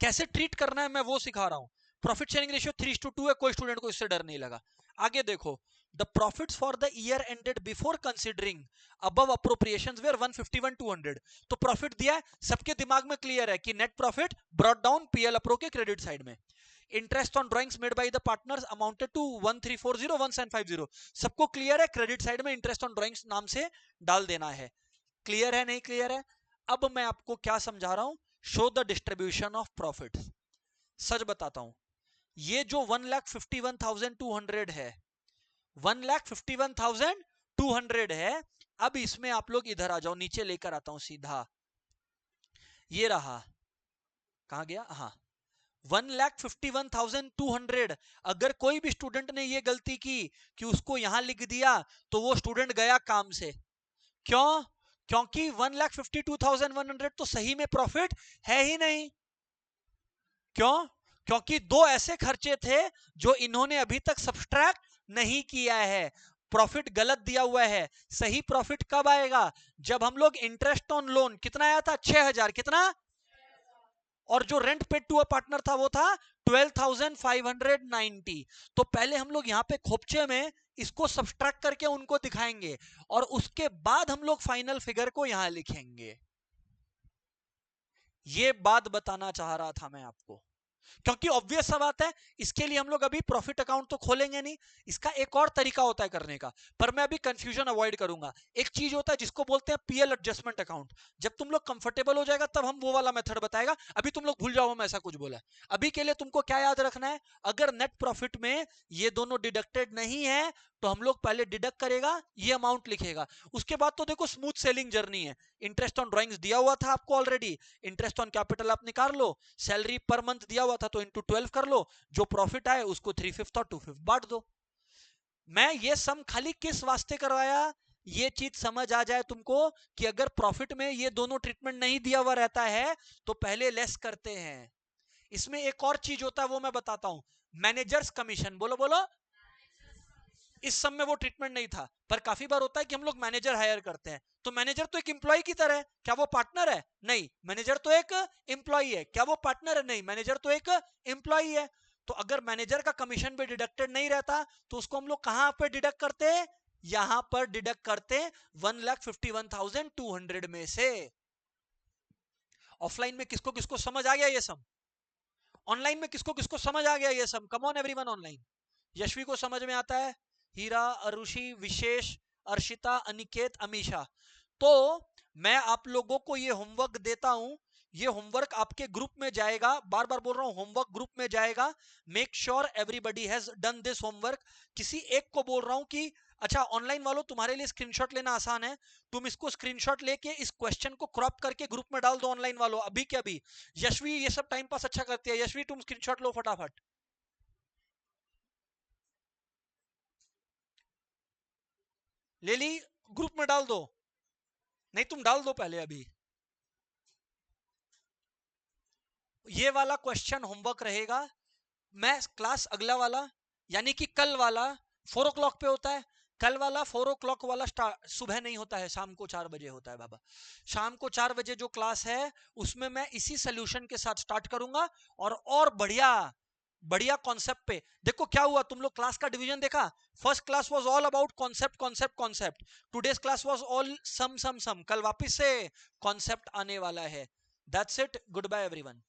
कैसे ट्रीट करना है मैं वो सिखा रहा हूं। प्रॉफिट शेयरिंग रेशियो 3:2 है, कोई स्टूडेंट को इससे डर नहीं लगा। आगे देखो, the profits for the year ended before considering above appropriations were 151,200। तो प्रॉफिट दिया है, सबके दिमाग में क्लियर है कि net profit brought down PL appro के क्रेडिट साइड में। Interest on drawings made by the partners amounted to 1,340,1,750। सबको क्लियर है, क्रेडिट साइड में इंटरेस्ट ऑन ड्राइंग्स नाम से डाल देना है। क्लियर है नहीं क्लियर है? अब मैं आपको क्या समझा रहा हूं, show the distribution of profit. सच बताता हूं, ये जो 1,51,200 है, 1,51,200 है। अब इसमें आप लोग इधर आ जाओ, नीचे लेकर आता हूं सीधा। ये रहा, कहां गया, हाँ 1,51,200। अगर कोई भी स्टूडेंट ने ये गलती की कि उसको यहां लिख दिया तो वो स्टूडेंट गया काम से। क्यों? क्योंकि 1,52,100 तो सही में प्रॉफिट है ही नहीं। क्यों? क्योंकि दो ऐसे खर्चे थे जो इन्होंने अभी तक सब्सट्रैक्ट नहीं किया है। प्रॉफिट गलत दिया हुआ है। सही प्रॉफिट कब आएगा? जब हम लोग इंटरेस्ट ऑन लोन, कितना आया था, 6,000, कितना, और जो rent paid to a partner था वो था 12,590। तो पहले हम लोग यहाँ पे खोपचे में इसको सब्सट्रैक्ट करके उनको दिखाएंगे और उसके बाद हम लोग फाइनल फिगर को यहां लिखेंगे। ये बात बताना चाह रहा था मैं आपको, क्योंकि ऑब्वियस सा बात है, इसके लिए हम लोग अभी प्रॉफिट अकाउंट तो खोलेंगे नहीं। इसका एक और तरीका होता है करने का, पर मैं अभी कंफ्यूजन अवॉइड करूंगा। एक चीज होता है जिसको बोलते हैं पीएल एडजस्टमेंट अकाउंट। जब तुम लोग कंफर्टेबल हो जाएगा तब हम वो वाला मेथड बताएगा। अभी तुम लोग भूल जाओ मैं ऐसा कुछ बोला है। अभी के लिए तुमको क्या याद रखना है, अगर नेट प्रॉफिट में ये दोनों डिडक्टेड नहीं है तो हम लोग पहले डिडक्ट करेगा, ये अमाउंट लिखेगा। उसके बाद तो देखो स्मूथ सेलिंग जर्नी है। इंटरेस्ट ऑन ड्राइंग्स दिया हुआ था आपको ऑलरेडी, इंटरेस्ट ऑन कैपिटल आप निकाल लो, सैलरी पर मंथ दिया हुआ था तो इंटू 12 कर लो, जो प्रॉफिट आए उसको 3/5 और 2/5 बांट दो। मैं ये सम खाली किस वास्ते करवाया, ये चीज समझ आ जाए तुमको कि अगर प्रॉफिट में ये दोनों ट्रीटमेंट नहीं दिया हुआ रहता है तो पहले लेस करते हैं। इसमें एक और चीज होता है वो मैं बताता हूं, मैनेजर्स कमीशन। बोलो बोलो। इस सब में वो ट्रीटमेंट नहीं था, पर काफी बार होता है कि हम लोग मैनेजर हायर करते हैं, तो मैनेजर तो एक एम्प्लॉय की तरह है, क्या वो पार्टनर है? नहीं। मैनेजर तो एक एम्प्लॉय है, क्या वो पार्टनर है? नहीं। मैनेजर तो एक एम्प्लॉय है। तो अगर मैनेजर का कमीशन भी डिडक्टेड नहीं रहता तो उसको हम लोग कहां पे डिडक्ट करते? यहां पर डिडक्ट करते 1,51,200 में से। ऑफलाइन में किसको किसको समझ आ गया ये सब? ऑनलाइन में किसको किसको समझ आ गया ये सब? Come on everyone online. Yashvi को समझ में आता है, हीरा, अरुषि, विशेष, अर्शिता, अनिकेत, अमीशा। तो मैं आप लोगों को ये होमवर्क देता हूं, ये होमवर्क आपके ग्रुप में जाएगा। बार बार बोल रहा हूं, होमवर्क ग्रुप में जाएगा। Make sure everybody has done this homework. किसी एक को बोल रहा हूं कि अच्छा ऑनलाइन वालों तुम्हारे लिए स्क्रीनशॉट लेना आसान है, तुम इसको स्क्रीनशॉट लेके इस क्वेश्चन को क्रॉप करके ग्रुप में डाल दो ऑनलाइन वालों अभी के अभी। यशवी ये सब टाइम पास अच्छा करती है, यशवी तुम स्क्रीनशॉट लो फटाफट। ले ली? ग्रुप में डाल दो। नहीं तुम डाल दो पहले अभी। ये वाला क्वेश्चन होमवर्क रहेगा। मैं क्लास अगला वाला यानी कि कल वाला 4 o'clock पे होता है। कल वाला 4 o'clock वाला सुबह नहीं होता है, शाम को 4 बजे होता है बाबा। शाम को 4 बजे जो क्लास है उसमें मैं इसी सोल्यूशन के साथ स्टार्ट करूंगा और बढ़िया बढ़िया कॉन्सेप्ट पे। देखो क्या हुआ, तुम लोग क्लास का डिवीजन देखा। First class was all about concept concept concept. Today's class was all sum sum sum. कल वापस से कॉन्सेप्ट आने वाला है। That's it, good bye everyone.